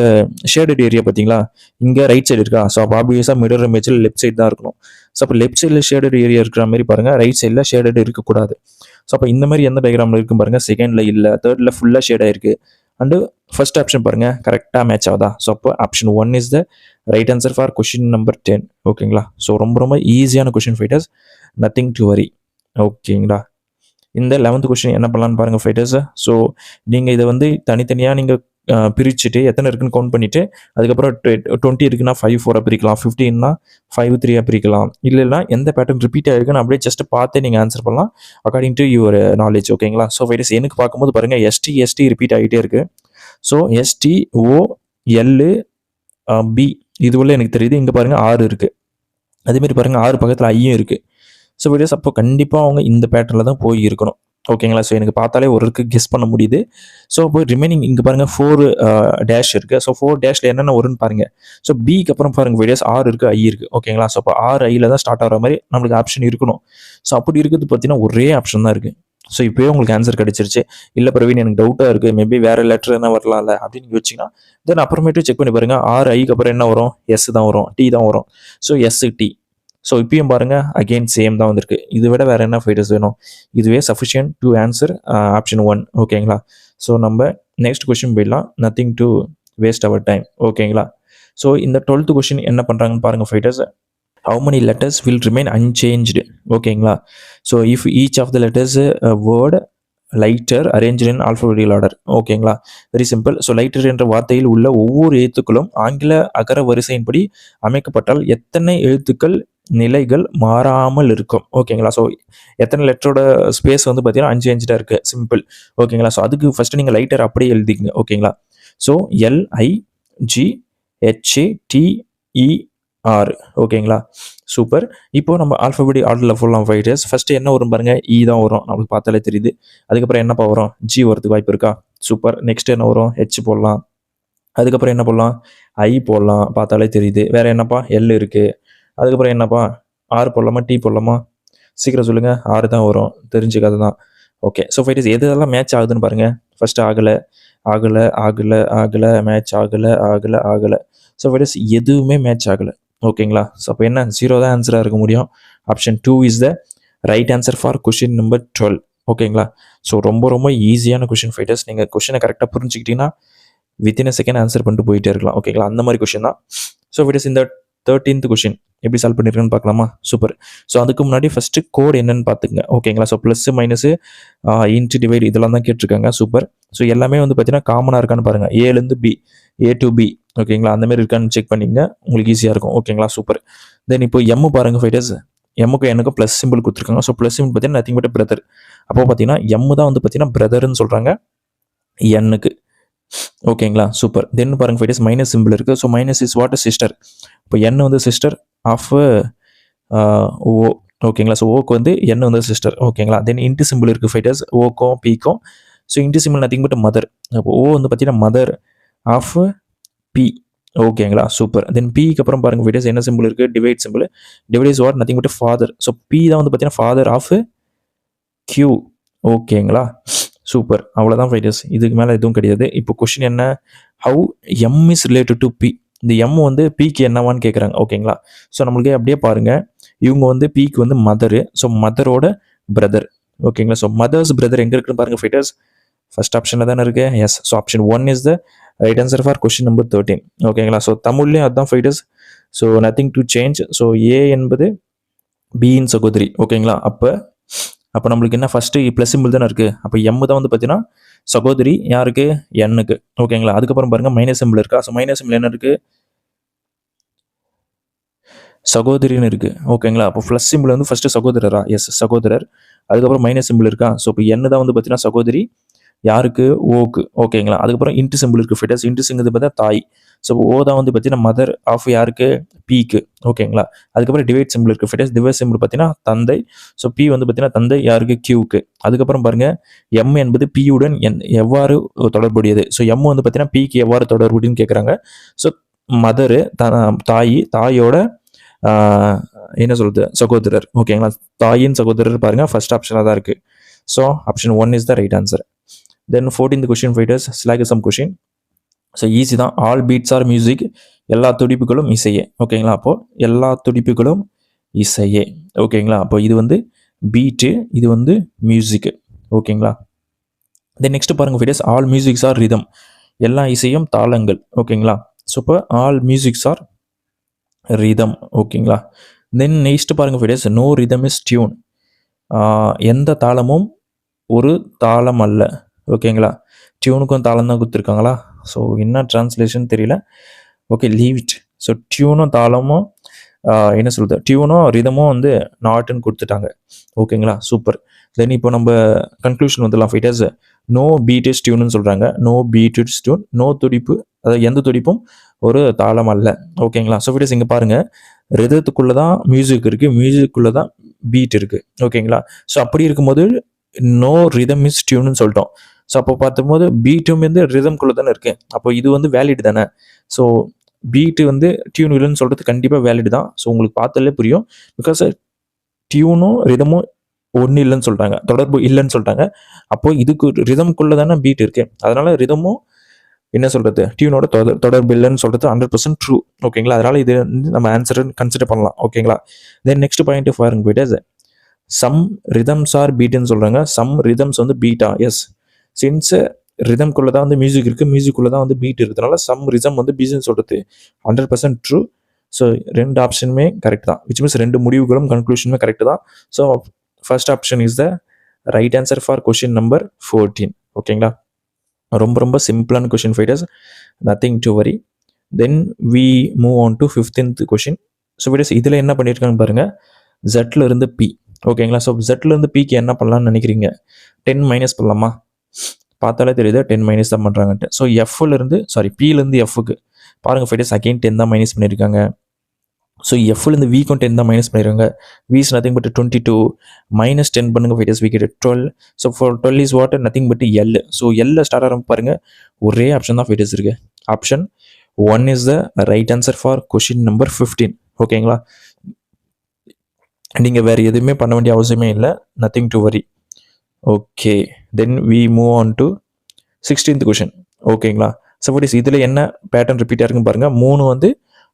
ஷேடட் ஏரியா பார்த்தீங்களா, இங்கே ரைட் சைடு இருக்கா. ஸோ அப்போ ஆப்வியஸாக மிரர் இமேஜில் லெஃப்ட் சைடு தான் இருக்கணும். ஸோ அப்போ லெஃப்ட் சைடில் ஷேடட் ஏரியா இருக்கிற மாதிரி பாருங்கள், ரைட் சைடில் ஷேடட் இருக்கக்கூடாது. ஸோ அப்போ இந்த மாதிரி எந்த டயக்ராமில் இருக்கும் பாருங்கள், செகண்டில் இல்லை, தேர்டில் ஃபுல்லாக ஷேடாக இருக்குது. அண்டு ஃபர்ஸ்ட் ஆப்ஷன் பாருங்கள் கரெக்டாக மேட்ச் ஆகுதா. ஸோ அப்போ option 1 is the right answer for question number 10. ஓகேங்களா. ஸோ ரொம்ப ரொம்ப ஈஸியான கொஷின் ஃபைட்டர்ஸ், நத்திங் டு வரி. ஓகேங்களா. இந்த 11th கொஷின் என்ன பண்ணலான்னு பாருங்கள் ஃபைட்டர்ஸ். ஸோ நீங்கள் இதை வந்து தனித்தனியாக நீங்கள் பிரிச்சுட்டு எத்தனை இருக்குன்னு கவுண்ட் பண்ணிவிட்டு அதுக்கப்புறம் 20 இருக்குன்னா 5 4 பிரிக்கலாம், 15னா 5 3 பிரிக்கலாம். இல்லைன்னா எந்த பேட்டர்ன் ரிப்பீட் ஆகிருக்குன்னு அப்படியே ஜஸ்ட் பார்த்தே நீங்கள் ஆன்சர் பண்ணலாம் அக்கார்டிங் டு யுவர் நாலேஜ். ஓகேங்களா. ஸோ ஃபைட்டர்ஸ் எனக்கு பார்க்கும்போது பாருங்கள் எஸ்டி ரிப்பீட் ஆகிட்டே இருக்குது. ஸோ எஸ்டி ஓ எல் பி இதுவுள்ள எனக்கு தெரியுது. இங்கே பாருங்கள் 6 இருக்குது. அதேமாதிரி பாருங்கள் 6 பக்கத்தில் ஐயும் இருக்குது. ஸோ ஃபைட்டர்ஸ் அப்போ கண்டிப்பாக அவங்க இந்த பேட்டர்னில் தான் போய் இருக்கணும். ஓகேங்களா. ஸோ எனக்கு பார்த்தாலே ஒரு கெஸ் பண்ண முடியுது. ஸோ இப்போ ரிமைனிங் இங்கே பாருங்கள் 4 டேஷ் இருக்குது. ஸோ 4 டேஷில் என்னென்ன வரும்னு பாருங்கள். ஸோ பிக்கு அப்புறம் பாருங்கள் ஃபைட்டர்ஸ் 6 இருக்குது, ஐ இருக்குது. ஓகேங்களா. ஸோ அப்போ 6 ஐயில் தான் ஸ்டார்ட் ஆகிற மாதிரி நம்மளுக்கு ஆப்ஷன் இருக்கணும். ஸோ அப்படி இருக்கிறது பார்த்தீங்கன்னா ஒரே ஆப்ஷன் தான் இருக்குது. ஸோ இப்போயே உங்களுக்கு ஆன்சர் கிடச்சிருச்சு. இல்லை பிரவீன் எனக்கு டவுட்டாக இருக்குது, மேபி வேறு லெட்டர் என்ன வரலாம்ல அப்படின்னு யோசிச்சிங்கன்னா தென் அப்புறமேட்டு செக் பண்ணி பாருங்கள். 6 ஐக்கு அப்புறம் என்ன வரும், எஸ் தான் வரும், டி தான் வரும். So S T. ஸோ இப்பயும் பாருங்கள் அகெயின் சேம் தான் வந்திருக்கு. இதை விட வேறு என்ன ஃபைட்டர்ஸ் வேணும், இதுவே சஃபிஷியன்ட் டு ஆன்சர் ஆப்ஷன் 1. ஓகேங்களா. ஸோ நம்ம நெக்ஸ்ட் கொஷின் போயிடலாம், nothing to waste our time. ஓகேங்களா. ஸோ இந்த 12th கொஷின் என்ன பண்ணுறாங்கன்னு பாருங்கள் fighters. how many letters will remain unchanged. ஓகேங்களா. So if each of the letters word lighter arranged in alphabetical order. ஓகேங்களா. Very simple. ஸோ லைட்டர் என்ற வார்த்தையில் உள்ள ஒவ்வொரு எழுத்துக்களும் ஆங்கில அகர வரிசையின்படி அமைக்கப்பட்டால் எத்தனை எழுத்துக்கள் நிலைகள் மாறாமல் இருக்கும். ஓகேங்களா. ஸோ எத்தனை லெட்டரோட ஸ்பேஸ் வந்து பார்த்தீங்கன்னா அன்சேஞ்சாக இருக்குது. சிம்பிள். ஓகேங்களா. ஸோ அதுக்கு ஃபஸ்ட்டு நீங்கள் லைட்டர் அப்படியே எழுதிக்கங்க. ஓகேங்களா. So LIGHTER. ஓகேங்களா. சூப்பர். இப்போ நம்ம ஆல்ஃபபெட்டிக் ஆர்டரில் ஃபுல்லாக ஃபைட்டர்ஸ். ஃபஸ்ட்டு என்ன வரும் பாருங்கள், இ தான் வரும், நம்மளுக்கு பார்த்தாலே தெரியுது. அதுக்கப்புறம் என்னப்பா வரும், ஜி வரதுக்கு வாய்ப்பு இருக்கா. சூப்பர். நெக்ஸ்ட் என்ன வரும், ஹெச் போடலாம். அதுக்கப்புறம் என்ன போடலாம், ஐ போடலாம், பார்த்தாலே தெரியுது. வேறு என்னப்பா, எல் இருக்குது. அதுக்கப்புறம் என்னப்பா, ஆர் போடலாமா, டி போடலாமா, சீக்கிரம் சொல்லுங்கள். 6 தான் வரும், தெரிஞ்ச கதை தான். ஓகே. ஸோ ஃபைட்டர்ஸ் எதெல்லாம் மேட்ச் ஆகுதுன்னு பாருங்கள். ஃபஸ்ட்டு ஆகலை, மேட்ச் ஆகலை. ஸோ ஃபைட்டர்ஸ் எதுவுமே மேட்ச் ஆகலை. ஓகேங்களா. ஸோ அப்போ என்ன, 0 தான் ஆன்சராக இருக்க முடியும். Option 2 is the right answer for question number 12. ஓகேங்களா. ஸோ ரொம்ப ரொம்ப ஈஸியான கொஷின் ஃபைட்டர்ஸ். நீங்கள் கொஷினை கரெக்டாக புரிஞ்சுக்கிட்டீங்கன்னா வித்தின் செகண்ட் ஆன்சர் பண்ணிட்டு போயிட்டே இருக்கலாம். ஓகேங்களா. அந்த மாதிரி கொஷின் தான். ஸோ ஃபைட்டர்ஸ் இந்த 13th கொஷின் எப்படி சால்வ் பண்ணியிருக்கேன்னு பார்க்கலாமா. சூப்பர். ஸோ அதுக்கு முன்னாடி ஃபஸ்ட்டு கோட் என்னன்னு பார்த்துங்க. ஓகேங்களா. So plus minus into divide இதெல்லாம் தான் கேட்டிருக்காங்க. சூப்பர். ஸோ எல்லாமே வந்து பார்த்தீங்கன்னா காமனாக இருக்கான்னு பாருங்கள். ஏலேருந்து பி, ஏ டு பி. ஓகேங்களா. அந்தமாதிரி இருக்கான்னு செக் பண்ணிங்க, உங்களுக்கு ஈஸியாக இருக்கும். ஓகேங்களா. சூப்பர். தென் இப்போ எம் பாருங்கள் ஃபைட்டர்ஸ். எம்முக்கும் எனக்கும் ப்ளஸ் சிம்பிள் கொடுத்துருக்காங்க. ஸோ ப்ளஸ் சிம்பிள் பார்த்தீங்கன்னா நத்திங் பட் பிரதர். அப்போ பார்த்தீங்கன்னா எம் தான் வந்து பார்த்தீங்கன்னா பிரதர்ன்னு சொல்கிறாங்க எண்ணுக்கு. ஓகேங்களா. சூப்பர். தென் பாருங்கள் ஃபைட்டர்ஸ் மைனஸ் சிம்பிள் இருக்குது. So minus is what sister. இப்போ என் வந்து சிஸ்டர் ஆஃப் ஓ. ஓகேங்களா. ஸோ ஓக்கு வந்து என் வந்து சிஸ்டர். ஓகேங்களா. தென் இன்ட்டு சிம்பிள் இருக்குது ஃபைட்டர்ஸ் ஓக்கும் பிக்கும். So into simple nothing but mother. அப்போ ஓ வந்து பார்த்தீங்கன்னா மதர் ஆஃப் பி. ஓகேங்களா. சூப்பர். தென் பிக்கு அப்புறம் பாருங்கள் ஃபைட்டர்ஸ் என்ன சிம்பிள் இருக்குது, divide simple. Divide is what nothing but father. So B தான் வந்து பார்த்தீங்கன்னா ஃபாதர் ஆஃப் கியூ. ஓகேங்களா. சூப்பர். அவ்வளோதான் ஃபைட்டர்ஸ், இதுக்கு மேலே எதுவும் கிடையாது. இப்போ கொஷின் என்ன, how M is related to B. இந்த எம் வந்து பிக்கு என்னவான்னு கேட்குறாங்க. ஓகேங்களா. ஸோ நம்மளுக்கு அப்படியே பாருங்கள், இவங்க வந்து பிக்கு வந்து மதரு. ஸோ மதரோட பிரதர். ஓகேங்களா. ஸோ மதர்ஸ் பிரதர் எங்கே இருக்குன்னு பாருங்கள் ஃபைட்டர்ஸ். ஃபர்ஸ்ட் ஆப்ஷனில் தானே இருக்குது. Yes. So option 1 is the right answer for question number 13. ஓகேங்களா. ஸோ தமிழ்லேயும் அதுதான் fighters. So nothing to change. So A என்பது பியின் சகோதரி. ஓகேங்களா. அப்போ நம்மளுக்கு என்ன ஃபஸ்ட்டு ப்ளஸ் சிம்பிள் தானே இருக்குது. அப்போ எம் தான் வந்து பார்த்தீங்கன்னா சகோதரி யாருக்கு, எண்ணுக்கு. ஓகேங்களா. அதுக்கப்புறம் பாருங்கள் மைனஸ் சிம்பிள் இருக்கா. ஸோ மைனஸ் சிம்பிள் என்ன இருக்குது, சகோதரின்னு இருக்குது. ஓகேங்களா. அப்போ ப்ளஸ் சிம்பிள் வந்து ஃபஸ்ட்டு சகோதரரா, எஸ் சகோதரர். அதுக்கப்புறம் மைனஸ் சிம்பிள் இருக்கா. ஸோ இப்போ எண்ணு தான் வந்து பார்த்தீங்கன்னா சகோதரி யாருக்கு, ஓக்கு. ஓகேங்களா. அதுக்கப்புறம் இன்ட்டு சிம்பிள் இருக்குது ஃபிட்டஸ். இன்ட்டு சிங்கிறது பார்த்தா தாய். ஸோ ஓ தான் வந்து பார்த்தீங்கன்னா மதர் ஆஃப் யாருக்கு, பிக்கு. ஓகேங்களா. அதுக்கப்புறம் டிவைட் சிம்பிள் இருக்குது ஃபிட்டஸ். டிவைட் சிம்பிள் பார்த்தீங்கன்னா தந்தை. ஸோ பி வந்து பார்த்தீங்கன்னா தந்தை யாருக்கு, கியூக்கு. அதுக்கப்புறம் பாருங்கள் எம் என்பது பியுடன் எவ்வாறு தொடர்புடையது. ஸோ எம் வந்து பார்த்தீங்கன்னா பிக்கு எவ்வாறு தொடர்புடையன்னு கேட்குறாங்க. ஸோ மதரு தாயோட என்ன சொல்றது, சகோதரர். ஓகேங்களா. தாயின் சகோதரர் பாருங்க ஃபர்ஸ்ட் ஆப்ஷனாக தான் இருக்கு. So option 1 is the right answer. Then 14th question fighters, syllogism question. So easy தான். ஆல் பீட்ஸ் ஆர் மியூசிக், எல்லா துடிப்புகளும் இசையே. ஓகேங்களா. அப்போ எல்லா துடிப்புகளும் இசையே. ஓகேங்களா. அப்போ இது வந்து பீட்டு, இது வந்து மியூசிக். ஓகேங்களா. தென் நெக்ஸ்ட் பாருங்க fighters, all musics are rhythm, எல்லா இசையும் தாளங்கள். ஓகேங்களா. ஸோ இப்போ ஆல் மியூசிக்ஸ் ஆர் ரிதம். ஓகேங்களா. தென் நெக்ஸ்ட் பாருங்க fighters, no rhythm is tune, எந்த தாளமும் ஒரு தாளம் அல்ல. ஓகேங்களா. டியூனுக்கும் தாளம் தான் கொடுத்துருக்காங்களா. ஸோ என்ன டிரான்ஸ்லேஷன் தெரியல. Okay, leave it. ஸோ டியூனும் தாளமும் என்ன சொல்கிறது, டியூனும் ரிதமும் வந்து நாட்டுன்னு கொடுத்துட்டாங்க. ஓகேங்களா. சூப்பர். தென் இப்போ நம்ம கன்க்ளூஷன் வந்துடலாம் ஃபைட்டர்ஸ். நோ பீட் இஸ் டியூன்னு சொல்கிறாங்க. No beat is tune, no துடிப்பு, அதாவது எந்த துடிப்பும் ஒரு தாளம் அல்ல. ஓகேங்களா. ஸோ ஃபைட்டர்ஸ் இங்கே பாருங்கள், ரிதத்துக்குள்ளே தான் மியூசிக் இருக்குது, மியூசிக்குள்ளே தான் பீட் இருக்குது. ஓகேங்களா. ஸோ அப்படி இருக்கும்போது நோ ரிதம் இஸ் டியூன்னு சொல்லிட்டோம். ஸோ அப்போ பார்த்தும்போது பீட்டும் வந்து ரிதம்குள்ளே தானே இருக்குது. அப்போ இது வந்து வேலிட் தானே. ஸோ பீட்டு வந்து டியூன் இல்லைன்னு சொல்கிறது கண்டிப்பாக வேலிட் தான். ஸோ உங்களுக்கு பார்த்தாலே புரியும். பிகாஸ் டியூனும் ரிதமும் ஒன்று இல்லைன்னு சொல்லிட்டாங்க, தொடர்பு இல்லைன்னு சொல்லிட்டாங்க. அப்போது இதுக்கு ரிதம்குள்ளே தானே பீட் இருக்குது. அதனால் ரிதமும் என்ன சொல்கிறது, டியூனோட தொடர்பு இல்லைன்னு சொல்கிறது 100% ட்ரூ. ஓகேங்களா. அதனால் இது வந்து நம்ம ஆன்சரை கன்சிடர் பண்ணலாம். ஓகேங்களா. தென் நெக்ஸ்ட் பாயிண்ட் ஃபாருங்க போய்ட்டு, சம் ரிதம்ஸ் ஆர் பீட்டுன்னு சொல்கிறாங்க. சம் ரிதம்ஸ் வந்து பீட்டா. எஸ், சின்ஸ் ரிதம்குள்ளே தான் வந்து மியூசிக் இருக்குது, மியூசிக்குள்ளே தான் வந்து பீட் இருக்கிறதுனால சம் ரிதம் வந்து பீட்னு சொல்கிறது 100% ட்ரூ. ஸோ ரெண்டு ஆப்ஷனுமே கரெக்ட் தான். விச் மீன்ஸ் ரெண்டு முடிவுகளும் கன்க்ளூஷனுமே கரெக்ட் தான். So first option is the right answer for question number 14. ஓகேங்களா. ரொம்ப ரொம்ப சிம்பிளான question fighters, nothing to worry. Then we move on to 15th question. So fighters இதில் என்ன பண்ணியிருக்காங்க பாருங்கள், ஜெட்டில் இருந்து பி. ஓகேங்களா. ஸோ ஜெட்டில் இருந்து பிக்கு என்ன பண்ணலாம்னு நினைக்கிறீங்க, 10 மைனஸ் பண்ணலாமா, பார்த்தாலே தெரியுது 10 மைனஸ் தான் பண்ணுறாங்கன்ட்டு. ஸோ பிலேருந்து எஃப்க்கு பாருங்கள் ஃபைட்டர்ஸ், அகைன் 10 தான் மைனஸ் பண்ணியிருக்காங்க. ஸோ எஃப்லேருந்து விக்கும் 10 தான் மைனஸ் பண்ணியிருக்காங்க. V is nothing but 22 minus 10 பண்ணுங்க fighters, we get 12. So for 12 is what, nothing but L. So எல்ல ஸ்டார்ட் ஆகும் பாருங்கள், ஒரே ஆப்ஷன் தான் ஃபைட்டர்ஸ் இருக்குது. Option 1 is the right answer for question number 15. ஓகேங்களா. நீங்கள் வேறு எதுவுமே பண்ண வேண்டிய அவசியமே இல்லை, nothing to worry. Okay, then we move on to 16th question. ஓகேங்களா. ஸோ ஃபைட்டர்ஸ் இதில் என்ன பேட்டர்ன் ரிப்பீட்டாக இருக்குன்னு பாருங்கள். 3 வந்து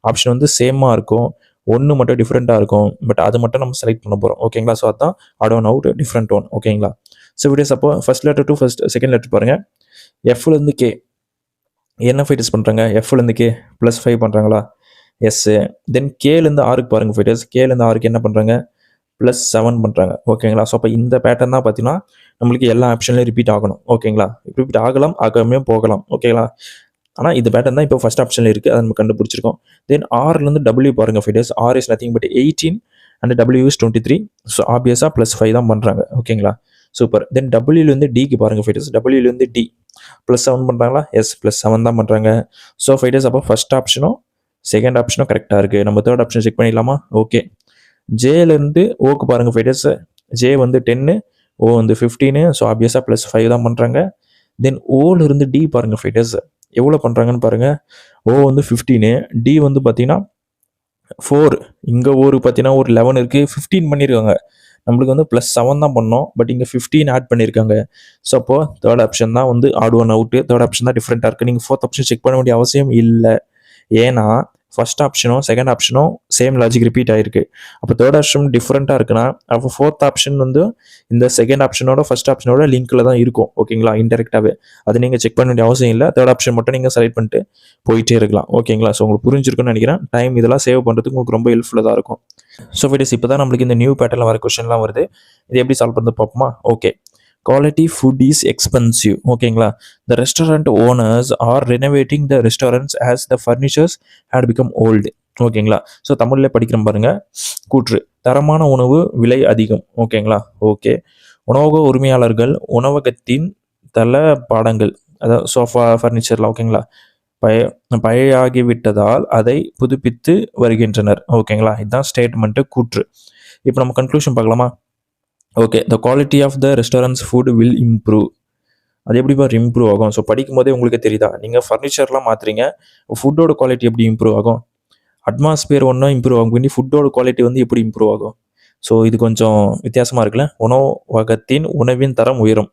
ஆப்ஷன் வந்து சேமாக இருக்கும், 1 மட்டும் டிஃப்ரெண்ட்டாக இருக்கும். பட் அது மட்டும் நம்ம செலக்ட் பண்ண போகிறோம். ஓகேங்களா. ஸோ அதுதான் odd one out, different one. ஓகேங்களா. ஸோ ஃபைட்டர்ஸ் அப்போ first letter to second letter பாருங்கள். எஃப்லேருந்து கே என்ன ஃபைட்டர்ஸ் பண்ணுறாங்க, எஃப்லேருந்து கே +5 பண்ணுறாங்களா, எஸ்ஸு. தென் கேலேருந்து ஆருக்கு பாருங்கள் ஃபைட்டர்ஸ், கேலேருந்து ஆருக்கு என்ன பண்ணுறாங்க, +7 பண்ணுறாங்க. ஓகேங்களா. ஸோ அப்போ இந்த பேட்டர்ன் தான் பார்த்தீங்கன்னா நம்மளுக்கு எல்லா ஆப்ஷன்லையும் ரிப்பீட் ஆகணும். ஓகேங்களா. ரிப்பீட் ஆகலாம், ஆகாமே போகலாம். ஓகேங்களா. ஆனால் இந்த பேட்டர்ன் தான் இப்போ ஃபஸ்ட் ஆப்ஷனில் இருக்குது, அதை நம்ம கண்டுபிடிச்சிருக்கோம். தென் ஆர்லேருந்து டபிள்யூ பாருங்கள் fighters, R is nothing but 18 and W is 23. So ஆப்வியஸாக +5 தான் பண்ணுறாங்க. ஓகேங்களா. சூப்பர். தென் டபிள்யூலேருந்து டிக்கு பாருங்கள் ஃபைட்டர்ஸ், டபிள்யூலேருந்து டி +7 பண்ணுறாங்களா, எஸ் +7 தான் பண்ணுறாங்க. ஸோ ஃபைட்டர்ஸ் அப்போ ஃபஸ்ட் ஆப்ஷனும் செகண்ட் ஆப்ஷனும் கரெக்டாக இருக்குது. நம்ம தேர்ட் ஆப்ஷன் செக் பண்ணிடலாமா. ஓகே, ஜேலேருந்து ஓக்கு பாருங்கள் ஃபைட்டர்ஸ், ஜே வந்து 10, ஓ வந்து 15. ஸோ ஆப்வியஸாக +5 தான் பண்ணுறாங்க. தென் ஓலேருந்து டி பாருங்கள் ஃபைட்டர்ஸ், எவ்வளோ பண்ணுறாங்கன்னு பாருங்கள். ஓ வந்து 15, டி வந்து பார்த்தீங்கன்னா 4. இங்கே ஒரு பார்த்தீங்கன்னா ஒரு 11 இருக்குது, 15 பண்ணியிருக்காங்க. நம்மளுக்கு வந்து +7 தான் பண்ணோம், பட் இங்கே 15 ஆட் பண்ணியிருக்காங்க. ஸோ அப்போது தேர்ட் ஆப்ஷன் தான் வந்து odd one out, third option தான் டிஃப்ரெண்ட்டாக இருக்குது. நீங்கள் ஃபோர்த் ஆப்ஷன் செக் பண்ண வேண்டிய அவசியம் இல்லை. ஏன்னா ஃபர்ஸ்ட் ஆப்ஷனும் செகண்ட் ஆப்ஷனும் சேம் லாஜிக் ரிப்பீட் ஆயிருக்கு. அப்போ தேர்ட் ஆப்ஷன் டிஃப்ரெண்ட்டாக இருக்குன்னா அப்போ ஃபோர்த் ஆப்ஷன் வந்து இந்த செகண்ட் ஆப்ஷனோட ஃபர்ஸ்ட் ஆப்ஷனோட லிங்க்ல தான் இருக்கும். ஓகேங்களா, இன்டெரக்டாகவே அது நீங்கள் செக் பண்ண வேண்டிய அவசியம் இல்லை. தேர்ட் ஆப்ஷன் மட்டும் நீங்கள் செலக்ட் பண்ணிட்டு போயிட்டே இருக்கலாம். ஓகேங்களா, ஸோ உங்களுக்கு புரிஞ்சிருக்குன்னு நினைக்கிறேன். டைம் இதெல்லாம் சேவ் பண்ணுறதுக்கு உங்களுக்கு ரொம்ப ஹெல்ப்ஃபுல்லாக தான் இருக்கும். ஸோ ஃபிட்ஸ் இப்போ தான் நம்மளுக்கு இந்த நியூ பேட்டர்னில் வர கொஸ்டின்லாம் வருது. இது எப்படி சால்வ் பண்ணுறது பார்ப்போமா? Okay, quality food is expensive. ஓகேங்களா, the restaurant owners are renovating the restaurants as the furnitures had become old. ஓகேங்களா, ஸோ தமிழில் படிக்கிறோம் பாருங்க. கூற்று, தரமான உணவு விலை அதிகம். ஓகேங்களா, ஓகே, உணவக உரிமையாளர்கள் உணவகத்தின் தள பாடங்கள், அதாவது சோஃபா ஃபர்னிச்சர்லாம் ஓகேங்களா பழையாகிவிட்டதால் அதை புதுப்பித்து வருகின்றனர். ஓகேங்களா, இதுதான் ஸ்டேட்மெண்ட்டு, கூற்று. இப்போ நம்ம கன்க்ளூஷன் பார்க்கலாமா? Okay, the quality of the restaurants food will improve. அது எப்படி இம்ப்ரூவ் ஆகும்? ஸோ படிக்கும் போதே உங்களுக்கு தெரியுதா, நீங்கள் ஃபர்னிச்சர்லாம் மாற்றுறீங்க, ஃபுட்டோட குவாலிட்டி எப்படி இம்ப்ரூவ் ஆகும்? அட்மாஸ்பியர் ஒன்றும் இம்ப்ரூவ் ஆகும், பண்ணி ஃபுட்டோட குவாலிட்டி வந்து எப்படி இம்ப்ரூவ் ஆகும்? ஸோ இது கொஞ்சம் வித்தியாசமாக இருக்குல்ல. உணவகத்தின் உணவின் தரம் உயரும்.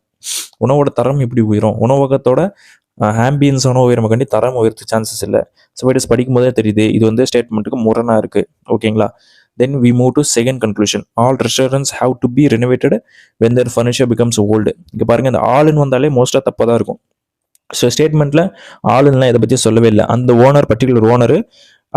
உணவோட தரம் எப்படி உயரும்? உணவகத்தோட ஆம்பியன்ஸான உயரமாண்டி தரம் உயர்த்து சான்சஸ் இல்லை. ஸோ இட்ஸ் படிக்கும் போதே தெரியுது இது வந்து ஸ்டேட்மெண்ட்டுக்கு முரணாக இருக்குது. ஓகேங்களா, then we move to second conclusion. All restaurants have to be renovated when their furniture becomes old. இங்கே பாருங்க, இந்த ஆளுன்னு வந்தாலே மோஸ்ட்டாக தப்பாக தான் இருக்கும். ஸோ ஸ்டேட்மெண்ட்டில் ஆளுன்னா இதை பற்றி சொல்லவே இல்லை. அந்த ஓனர், பர்டிகுலர் ஓனர்,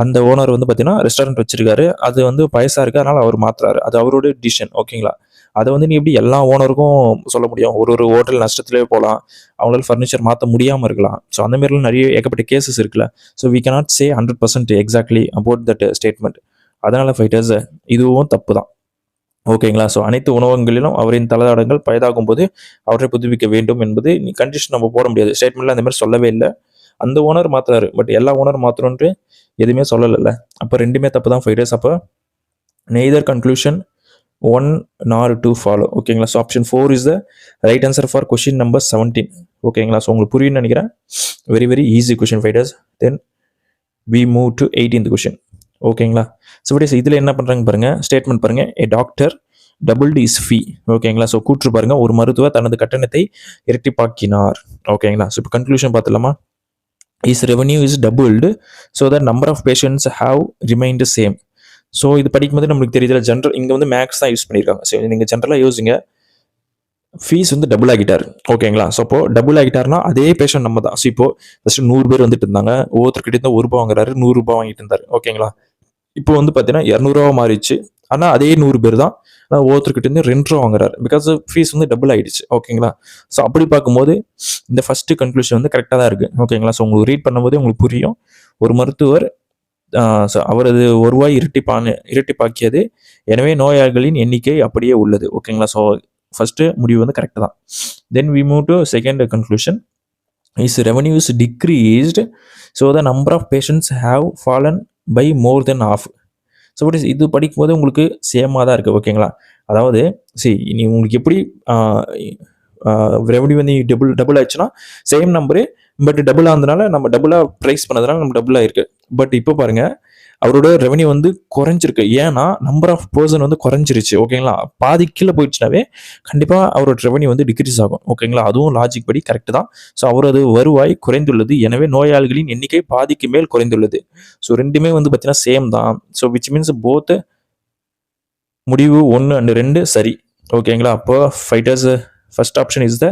அந்த ஓனர் வந்து பார்த்தீங்கன்னா ரெஸ்டாரண்ட் வச்சிருக்காரு, அது வந்து பழசாக இருக்குது, அதனால் அவர் மாற்றுறாரு, அது அவரோட டிசிஷன். ஓகேங்களா, அதை வந்து நீ எப்படி எல்லா ஓனருக்கும் சொல்ல முடியும்? ஒரு ஹோட்டல் நஷ்டத்திலே போகலாம், அவங்களால ஃபர்னிச்சர் மாற்ற முடியாமல் இருக்கலாம். ஸோ அந்த மாதிரிலாம் நிறைய ஏகப்பட்ட கேசஸ் இருக்குல்ல. So we cannot say 100% exactly about that statement. அதனால் ஃபைட்டர்ஸ் இதுவும் தப்பு தான். ஓகேங்களா, ஸோ அனைத்து உணவகங்களிலும் அவரின் தளவாடங்கள் பழுதாகும் போது அவற்றை புதுப்பிக்க வேண்டும் என்பது நீ கண்டிஷன் நம்ம போட முடியாது. ஸ்டேட்மெண்ட்டில் அந்த மாதிரி சொல்லவே இல்லை. அந்த ஓனர் மாற்றுறாரு, பட் எல்லா ஓனர் மாற்றணுன்ட்டு எதுவுமே சொல்லலைல்ல. அப்போ ரெண்டுமே தப்பு தான் ஃபைட்டர்ஸ். அப்போ நெய்தர் கன்க்ளூஷன் 1 nor 2 ஃபாலோ. ஓகேங்களா, so option 4 is the right answer for question number 17. ஓகேங்களா, ஸோ உங்களுக்கு புரியும்னு நினைக்கிறேன். Very very easy question fighters. Then we move to 18th question. ஓகேங்களா, ஸோ இதில் என்ன பண்ணுறாங்க பாருங்கள், ஸ்டேட்மெண்ட் பாருங்கள். A doctor doubled his fee. ஓகேங்களா, ஸோ கூற்று பாருங்கள், ஒரு மருத்துவர் தனது கட்டணத்தை இரட்டிப்பாக்கினார். ஓகேங்களா, ஸோ இப்போ கன்க்ளூஷன் பார்த்துலாமா? Is revenue is doubled so the number of patients have remained same. So இது படிக்கும்போது நம்மளுக்கு தெரியுதுல, ஜென்ரல் இங்கே வந்து மேக்ஸ் தான் யூஸ் பண்ணியிருக்காங்க. ஸோ நீங்கள் ஜென்ரலாக யோசிங்க, ஃபீஸ் வந்து டபுள் ஆகிட்டார். ஓகேங்களா, ஸோ இப்போ டபுள் ஆகிட்டார்னா அதே பேஷண்ட் நம்ம தான். ஸோ இப்போ ஃபஸ்ட்டு 100 பேர் வந்துட்டு இருந்தாங்க, ஒவ்வொருத்தர்கிட்ட இருந்தால் ₹1 வாங்குறாரு, ₹100 வாங்கிட்டு இருந்தார். ஓகேங்களா, இப்போ வந்து பார்த்தீங்கன்னா ₹200 மாறிடுச்சு, ஆனால் அதே 100 பேர் தான், ஆனால் ஒவ்வொருத்தர்கிட்ட இருந்து ₹2 வாங்குறாரு. பிகாஸ் ஃபீஸ் வந்து டபுள் ஆகிடுச்சு. ஓகேங்களா, ஸோ அப்படி பார்க்கும்போது இந்த ஃபஸ்ட்டு கன்க்ளூஷன் வந்து கரெக்டாக தான் இருக்குது. ஓகேங்களா, ஸோ உங்களுக்கு ரீட் பண்ணும்போது உங்களுக்கு புரியும். ஒரு மருத்துவர் அவரது வருவாய் இரட்டிப்பாக்கியது, எனவே நோயாளிகளின் எண்ணிக்கை அப்படியே உள்ளது. ஓகேங்களா, ஸோ ஃபஸ்ட்டு முடிவு வந்து கரெக்டாக தான். Then we move to second conclusion. Is revenue is decreased so the number of patients have fallen by more than half. ஸோ இது படிக்கும்போது உங்களுக்கு சேமாக தான் இருக்குது. ஓகேங்களா, அதாவது நீ உங்களுக்கு எப்படி ரெவன்யூ வந்து டபுள் ஆயிடுச்சுன்னா சேம் நம்பரு, பட் டபுள் ஆனதுனால நம்ம டபுளாக ப்ரைஸ் பண்ணதுனால நம்ம டபுளாக இருக்குது. பட் இப்போ பாருங்கள், அவரோட ரெவன்யூ வந்து குறைஞ்சிருக்கு. ஏன்னா நம்பர் ஆஃப் பர்சன் வந்து குறைஞ்சிருச்சு. ஓகேங்களா, பாதி கீழே போயிடுச்சுனாவே கண்டிப்பாக அவரோட ரெவன்யூ வந்து டிக்ரீஸ் ஆகும். ஓகேங்களா, அதுவும் லாஜிக் படி கரெக்ட் தான். ஸோ அவரது வருவாய் குறைந்துள்ளது, எனவே நோயாளிகளின் எண்ணிக்கை பாதிக்கு மேல் குறைந்துள்ளது. ஸோ ரெண்டுமே வந்து பார்த்தீங்கன்னா சேம் தான். ஸோ விச் மீன்ஸ் போத் முடிவு 1 and 2 சரி. ஓகேங்களா, அப்போ fighters first option is the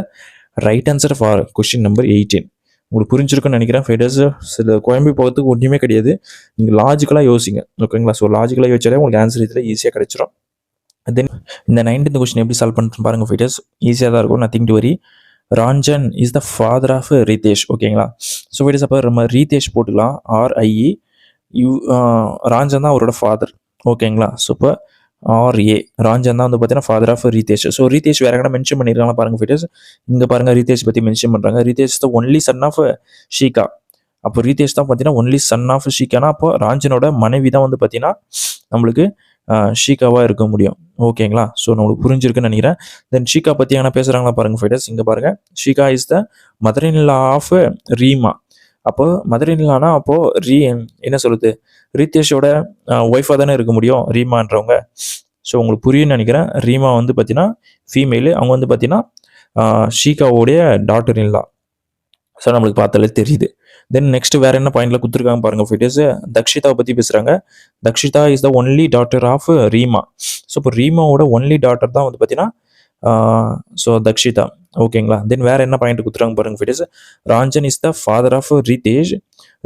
right answer for question number 18. உங்களுக்கு புரிஞ்சிருக்குன்னு நினைக்கிறேன் ஃபைட்டர்ஸ். சில குழம்பி போகிறதுக்கு ஒன்றுமே கிடையாது, நீங்கள் லாஜிக்கலாக யோசிங்க. ஓகேங்களா, ஸோ லாஜிக்கலாக யோசிச்சாலே உங்களுக்கு ஆன்சர் இதில் ஈஸியாக கிடைச்சிடும். தென் இந்த 19th கொஸ்டின் எப்படி சால்வ் பண்ணுறேன் பாருங்கள் ஃபைட்டர்ஸ். ஈஸியாக தான் இருக்கும், nothing to worry. Ranjan is the father of Ritesh. ஓகேங்களா, ஸோ ஃபைட்டர்ஸ் அப்போ நம்ம ரீதேஷ் போட்டுக்கலாம், RIE. ராஞ்சன் தான் அவரோட ஃபாதர். ஓகேங்களா, ஸோ இப்போ RA ராஞ்சன் தான் வந்து பார்த்தீங்கன்னா ஃபாதர் ஆஃப் ரீதேஷ். ஸோ ரீதேஷ் வேற எங்கே மென்ஷன் பண்ணியிருக்காங்க பாருங்க ஃபைட்டர்ஸ். இங்கே பாருங்க, ரீதேஷ் பற்றி மென்ஷன் பண்ணுறாங்க. ரீதேஷ் தான் ஒன்லி சன் ஆஃப் ஷீகா. அப்போ ரீதேஷ் தான் பார்த்தீங்கன்னா ஒன்லி சன் ஆஃப் ஷீகானா, அப்போ ராஞ்சனோட மனைவி தான் வந்து பார்த்தீங்கன்னா நம்மளுக்கு ஷீகாவாக இருக்க முடியும். ஓகேங்களா, ஸோ நம்மளுக்கு புரிஞ்சிருக்குன்னு நினைக்கிறேன். தென் ஷீகா பற்றி என்ன பேசுகிறாங்களா பாருங்க ஃபைட்டர்ஸ். இங்கே பாருங்க, Shikha is the mother in law of Reema. அப்போ மதர் இன் லானா அப்போது என்ன சொல்லுது, ரீதேஷோட ஒய்ஃபாக தானே இருக்க முடியும் ரீமான்றவங்க. ஸோ உங்களுக்கு புரியும்னு நினைக்கிறேன். ரீமா வந்து பார்த்தீங்கன்னா ஃபீமேலு, அவங்க வந்து பார்த்தீங்கன்னா ஷீகாவோடைய டாட்டர் இன் லா. ஸோ நம்மளுக்கு பார்த்தாலே தெரியுது. தென் நெக்ஸ்ட் வேற என்ன பாயிண்ட்ல கொடுத்துருக்காங்க பாருங்க ஃபைட்டர்ஸ். தக்ஷிதாவை பத்தி பேசுறாங்க. Dakshita is the only daughter of Reema. So இப்போ ரீமாவோட ஒன்லி டாட்டர் தான் வந்து பார்த்தீங்கன்னா ஸோ தக்ஷிதா. ஓகேங்களா. தென் வேற என்ன பாயிண்ட் கொடுத்துருக்காங்க பாருங்க fighters. Ranjan is the father of Ritesh.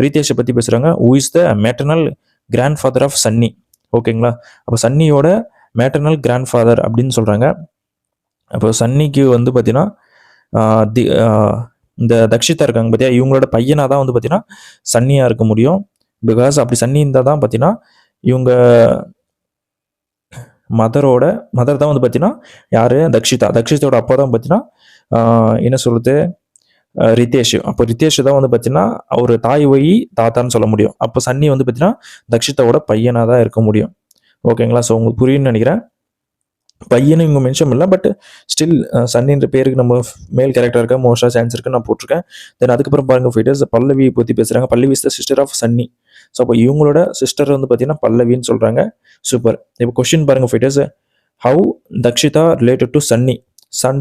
ரிதேஷை பத்தி பேசுறாங்க. Who is the maternal grandfather of Sunny. ஓகேங்களா. அப்போ சன்னியோட மேட்டர்னல் கிராண்ட் ஃபாதர் அப்படின்னு சொல்றாங்க. அப்போ சன்னிக்கு வந்து பார்த்தீங்கன்னா இந்த தக்ஷிதா இருக்காங்க பார்த்தியா, இவங்களோட பையனாக தான் வந்து பார்த்தீங்கன்னா சன்னியாக இருக்க முடியும். பிகாஸ் அப்படி சன்னி இருந்தால் தான் பார்த்தீங்கன்னா இவங்க மதர் தான் வந்து பார்த்தீங்கன்னா யார், தக்ஷிதாவோட அப்பா தான் பார்த்தீங்கன்னா என்ன சொல்கிறது ரிதேஷ். அப்போ ரிதேஷ் தான் வந்து பார்த்தீங்கன்னா அவர் தாய் வழி தாத்தான்னு சொல்ல முடியும். அப்போ சன்னி வந்து பார்த்தீங்கன்னா தக்ஷிதாவோட பையனாக தான் இருக்க முடியும். ஓகேங்களா. ஸோ உங்களுக்கு புரியும்னு நினைக்கிறேன். பையனும் இங்கே மென்ஷன் இல்லை, பட் ஸ்டில் சன்னின்ற பேருக்கு நம்ம மேல் கேரக்டர் இருக்க மோஸ்டா சான்ஸ் இருக்குன்னு நான் போட்டிருக்கேன். தென் அதுக்கப்புறம் பாருங்க ஃபைட்டர்ஸ் பல்லவி பற்றி பேசுகிறாங்க. Pallavi is the sister of Sunny. So அப்போ இவங்களோட சிஸ்டர் வந்து பார்த்தீங்கன்னா பல்லவின்னு சொல்கிறாங்க. சூப்பர். இப்போ கொஸ்டின் பாருங்க fighters. How Dakshita related to Sunny.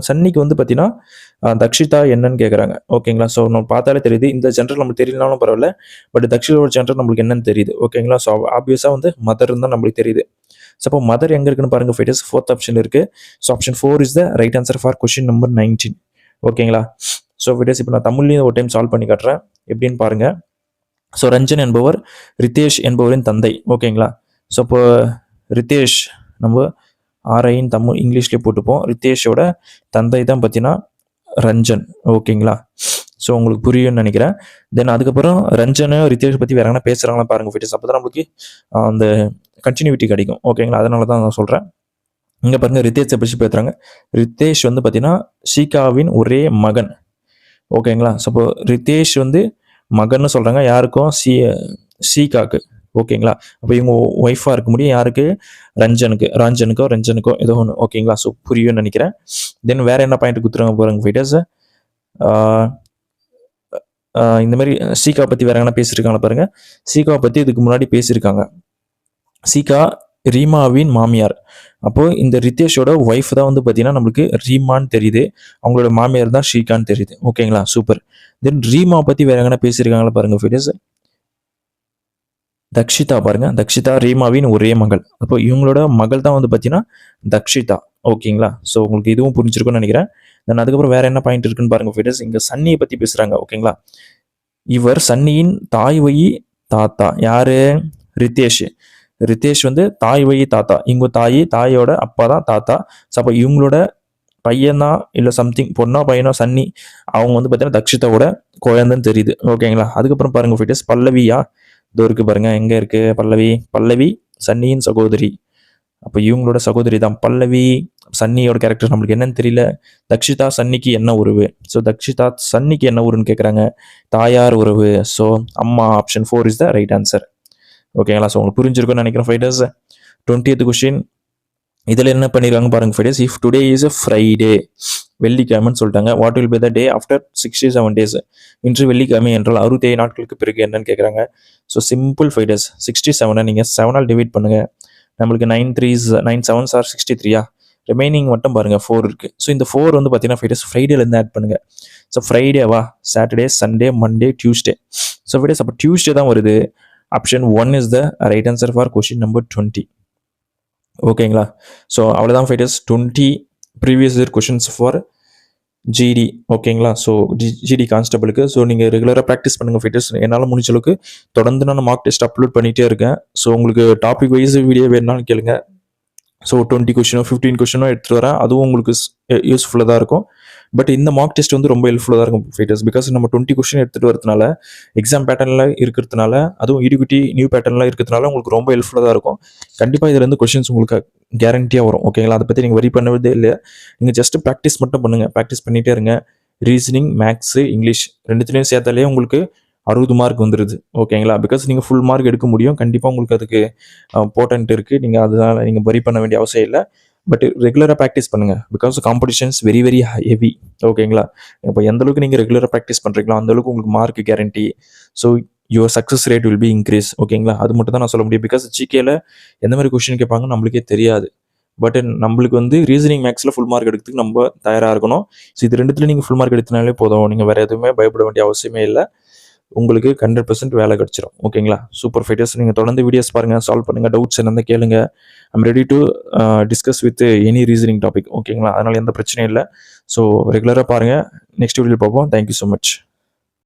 சன்னிக்கு வந்து பார்த்தீங்கன்னா தக்ஷிதா என்னன்னு கேட்குறாங்க. ஓகேங்களா. ஸோ நம்ம பார்த்தாலே தெரியுது. இந்த ஜென்டர் நம்மளுக்கு தெரியலனாலும் பரவாயில்ல, பட் தக்ஷிதாவோட ஜென்டர் நம்மளுக்கு என்னன்னு தெரியுது. ஓகேங்களா. ஸோ ஆப்வியஸாக வந்து மதர் தான் நம்மளுக்கு தெரியுது. ஸோ அப்போ மதர் எங்கே இருக்குன்னு பாருங்க ஃபைட்டர்ஸ். 4th ஆப்ஷன் இருக்கு. So option 4 is the right answer for question number 19. ஓகேங்களா. ஸோ ஃபைட்டர்ஸ் இப்போ நான் தமிழ்லையும் ஒரு டைம் சால்வ் பண்ணி காட்டுறேன், எப்படின்னு பாருங்க. ஸோ ரஞ்சன் என்பவர் ரிதேஷ் என்பவரின் தந்தை. ஓகேங்களா. ஸோ இப்போ ரிதேஷ் நம்ம ஆர்ஐன்னு தமிழ் இங்கிலீஷ்லேயே போட்டுப்போம். ரிதேஷோட தந்தை தான் பார்த்தீங்கன்னா ரஞ்சன். ஓகேங்களா. ஸோ உங்களுக்கு புரியும்னு நினைக்கிறேன். தென் அதுக்கப்புறம் ரஞ்சனை ரிதேஷ் பற்றி வேற என்ன பேசுகிறாங்களா பாருங்க ஃபைட்டர்ஸ். அப்போ தான் நம்மளுக்கு அந்த கண்டினியூட்டி கிடைக்கும். ஓகேங்களா. அதனால தான் நான் சொல்கிறேன். இங்கே பாருங்க ரிதேஷை பற்றி பேசுகிறாங்க. ரிதேஷ் வந்து பார்த்தீங்கன்னா ஷீகாவின் ஒரே மகன். ஓகேங்களா. ஸோ இப்போ ரிதேஷ் வந்து மகன்னு சொல்கிறாங்க யாருக்கும், ஷீகாக்கு. ஓகேங்களா. அப்போ இவங்க ஒய்ஃபாக இருக்க முடியும் யாருக்கு, ரஞ்சனுக்கோ ஏதோ ஒன்று. ஓகேங்களா. ஸோ புரியும்னு நினைக்கிறேன். தென் வேற என்ன பாயிண்ட் கொடுத்துருங்க பாருங்க ஃபைட்டர்ஸ். இந்த மாதிரி சீகா பற்றி வேற என்ன பேசியிருக்காங்களா பாருங்க. சீகாவை பற்றி இதுக்கு முன்னாடி பேசியிருக்காங்க. சீகா ரீமாவின் மாமியார். அப்போ இந்த ரிதேஷோட ஒய்ஃப் தான் வந்து பார்த்தீங்கன்னா நம்மளுக்கு ரீமான்னு தெரியுது, அவங்களோட மாமியார் தான் ஷீகான்னு தெரியுது. ஓகேங்களா. சூப்பர். தென் ரீமா பற்றி வேற எங்கன்னா பேசியிருக்காங்களா பாருங்க ஃபைட்டர்ஸ். தக்ஷிதா பாருங்க. தக்ஷிதா ரீமாவின் ஒரே மகள். அப்போ இவங்களோட மகள் தான் வந்து பார்த்தீங்கன்னா தக்ஷிதா. ஓகேங்களா. ஸோ உங்களுக்கு இதுவும் புரிஞ்சிருக்கும்னு நினைக்கிறேன். தென் அதுக்கப்புறம் வேற என்ன பாயிண்ட் இருக்குன்னு பாருங்க ஃபைட்டர்ஸ். இங்கே சன்னியை பற்றி பேசுகிறாங்க. ஓகேங்களா. இவர் சன்னியின் தாய் வழி தாத்தா. யாரு, ரிதேஷ் வந்து தாய் வழி தாத்தா. இவங்க தாயோட அப்பா தான் தாத்தா. ஸோ அப்போ இவங்களோட பையனா இல்லை சம்திங் பொண்ணா பையனோ சன்னி அவங்க வந்து பார்த்தீங்கன்னா தக்ஷிதாவோட குழந்தைன்னு தெரியுது. ஓகேங்களா. அதுக்கப்புறம் பாருங்க ஃபைட்டர்ஸ் பல்லவியா இதோ இருக்கு பாருங்க. எங்க இருக்கு பல்லவி சன்னியின் சகோதரி. அப்போ இவங்களோட சகோதரி தான் பல்லவி. சன்னியோட கேரக்டர் நம்மளுக்கு என்னன்னு தெரியல. தக்ஷிதா சன்னிக்கு என்ன உறவு. ஸோ தக்ஷிதா சன்னிக்கு என்ன உறவுன்னு கேட்குறாங்க, தாயார் உறவு. ஸோ அம்மா. Option 4 is the right answer. ஓகேங்களா. ஸோ உங்களுக்கு புரிஞ்சிருக்கும்னு நினைக்கிறேன் ஃபைட்டர்ஸ். 20th question. இதில் என்ன பண்ணிருக்காங்க பாருங்க fighters. If today is a Friday, வெள்ளிக்கிழமைன்னு சொல்லிட்டாங்க. What will be the day after 67 days. இன்று வெள்ளிக்கிழமை என்றால் 67 நாட்களுக்கு பிறகு என்னன்னு கேட்குறாங்க. So simple fighters. 67 நீங்கள் 7ஆல் டிவைட் பண்ணுங்க. நம்மளுக்கு 9 3s 9 7s ஆர் 63. ரிமைனிங் மட்டும் பாருங்க 4 இருக்கு. ஸோ இந்த 4 வந்து பார்த்தீங்கன்னா ஃபைட்டர்ஸ் ஃப்ரைடேலேருந்து ஆட் பண்ணுங்க. ஸோ ஃப்ரைடேவா, Saturday, Sunday, Monday, Tuesday. So fighters அப்போ டியூஸ்டே தான் வருது. Option 1 is the right answer for question number 20. ஓகேங்களா. ஸோ அவ்வளோதான் fighters 20 previous year questions for GD. ஓகேங்களா. ஸோ ஜிடி கான்ஸ்டபிளுக்கு. ஸோ நீங்கள் ரெகுலராக ப்ராக்டிஸ் பண்ணுங்கள் ஃபைட்டர்ஸ். என்னால் முடிஞ்ச அளவுக்கு தொடர்ந்து நான் மார்க் டெஸ்ட் அப்லோட் பண்ணிகிட்டே இருக்கேன். ஸோ உங்களுக்கு டாபிக் வைஸ் வீடியோ வேணுனாலும் கேளுங்க. ஸோ 20 கொஷினோ 15 கொஷினோ எடுத்துகிட்டு வரேன். அதுவும் உங்களுக்கு யூஸ்ஃபுல்லாக தான் இருக்கும். பட் இந்த மார்க் டெஸ்ட் வந்து ரொம்ப ஹெல்ப்ஃபுல்லாக தான் இருக்கும் ஃபைட்டர்ஸ். பிகாஸ் நம்ம 20 கொஸ்டின் எடுத்துகிட்டு வரதுனால எக்ஸாம் பேட்டர்னில் இருக்கிறதுனால, அதுவும் இடிகுட்டி நியூ பேட்டர்னில் இருக்கிறதுனால உங்களுக்கு ரொம்ப ஹெல்ப்ஃபுல்லாக தான் இருக்கும். கண்டிப்பாக இதுலேருந்து கொஸ்டின்ஸ் உங்களுக்கு கேரண்டியாக வரும். ஓகேங்களா. அதை பற்றி நீங்கள் வரி பண்ணவே இல்லை. நீங்கள் ஜஸ்ட் ப்ராக்டிஸ் மட்டும் பண்ணுங்கள். ப்ராக்டிஸ் பண்ணிகிட்டே இருங்க. ரீசனிங், மேக்ஸு, இங்கிலீஷ் ரெண்டுத்துலேயும் சேர்த்தாலே உங்களுக்கு 60 மார்க் வந்துடுது. ஓகேங்களா. பிகாஸ் நீங்கள் ஃபுல் மார்க் எடுக்க முடியும். கண்டிப்பாக உங்களுக்கு அதுக்கு போட்டன்ட் இருக்குது. நீங்கள் அதனால் நீங்கள் வரி பண்ண வேண்டிய அவசியம் இல்லை. பட் ரெகுலராக ப்ராக்டிஸ் பண்ணுங்கள். Because competitions very very heavy. ஓகேங்களா. இப்போ எந்த அளவுக்கு நீங்கள் ரெகுலராக ப்ராக்டிஸ் பண்ணுறீங்களோ அந்தளவுக்கு உங்களுக்கு mark guarantee. So your success rate will be increase. ஓகேங்களா. அது மட்டும் தான் நான் சொல்ல முடியும். பிகாஸ் ஜிகேல எந்த மாதிரி கொஸ்டின் கேட்பாங்க நம்மளுக்கே தெரியாது. பட் நம்மளுக்கு வந்து ரீசனிங் மேக்ஸில் ஃபுல் மார்க் எடுக்கிறதுக்கு நம்ம தயாராக இருக்கணும். ஸோ இது ரெண்டுத்துல நீங்கள் ஃபுல் மார்க் எடுத்தினாலே போதும். நீங்கள் வேறு எதுவுமே பயப்பட வேண்டிய அவசியமே இல்லை. உங்களுக்கு 100% வேலை கிடச்சிரும். ஓகேங்களா? Super fighters. நீங்கள் தொடர்ந்து வீடியோஸ் பாருங்கள், சால்வ் பண்ணுங்கள், டவுட்ஸ் என்ன கேளுங்க. I'm ready to discuss with any reasoning topic. ஓகேங்களா? அதனால் எந்த பிரச்சனையும் இல்லை. ஸோ ரெகுலராக பாருங்கள். நெக்ஸ்ட் வீடியோவில் பார்ப்போம். Thank you so much.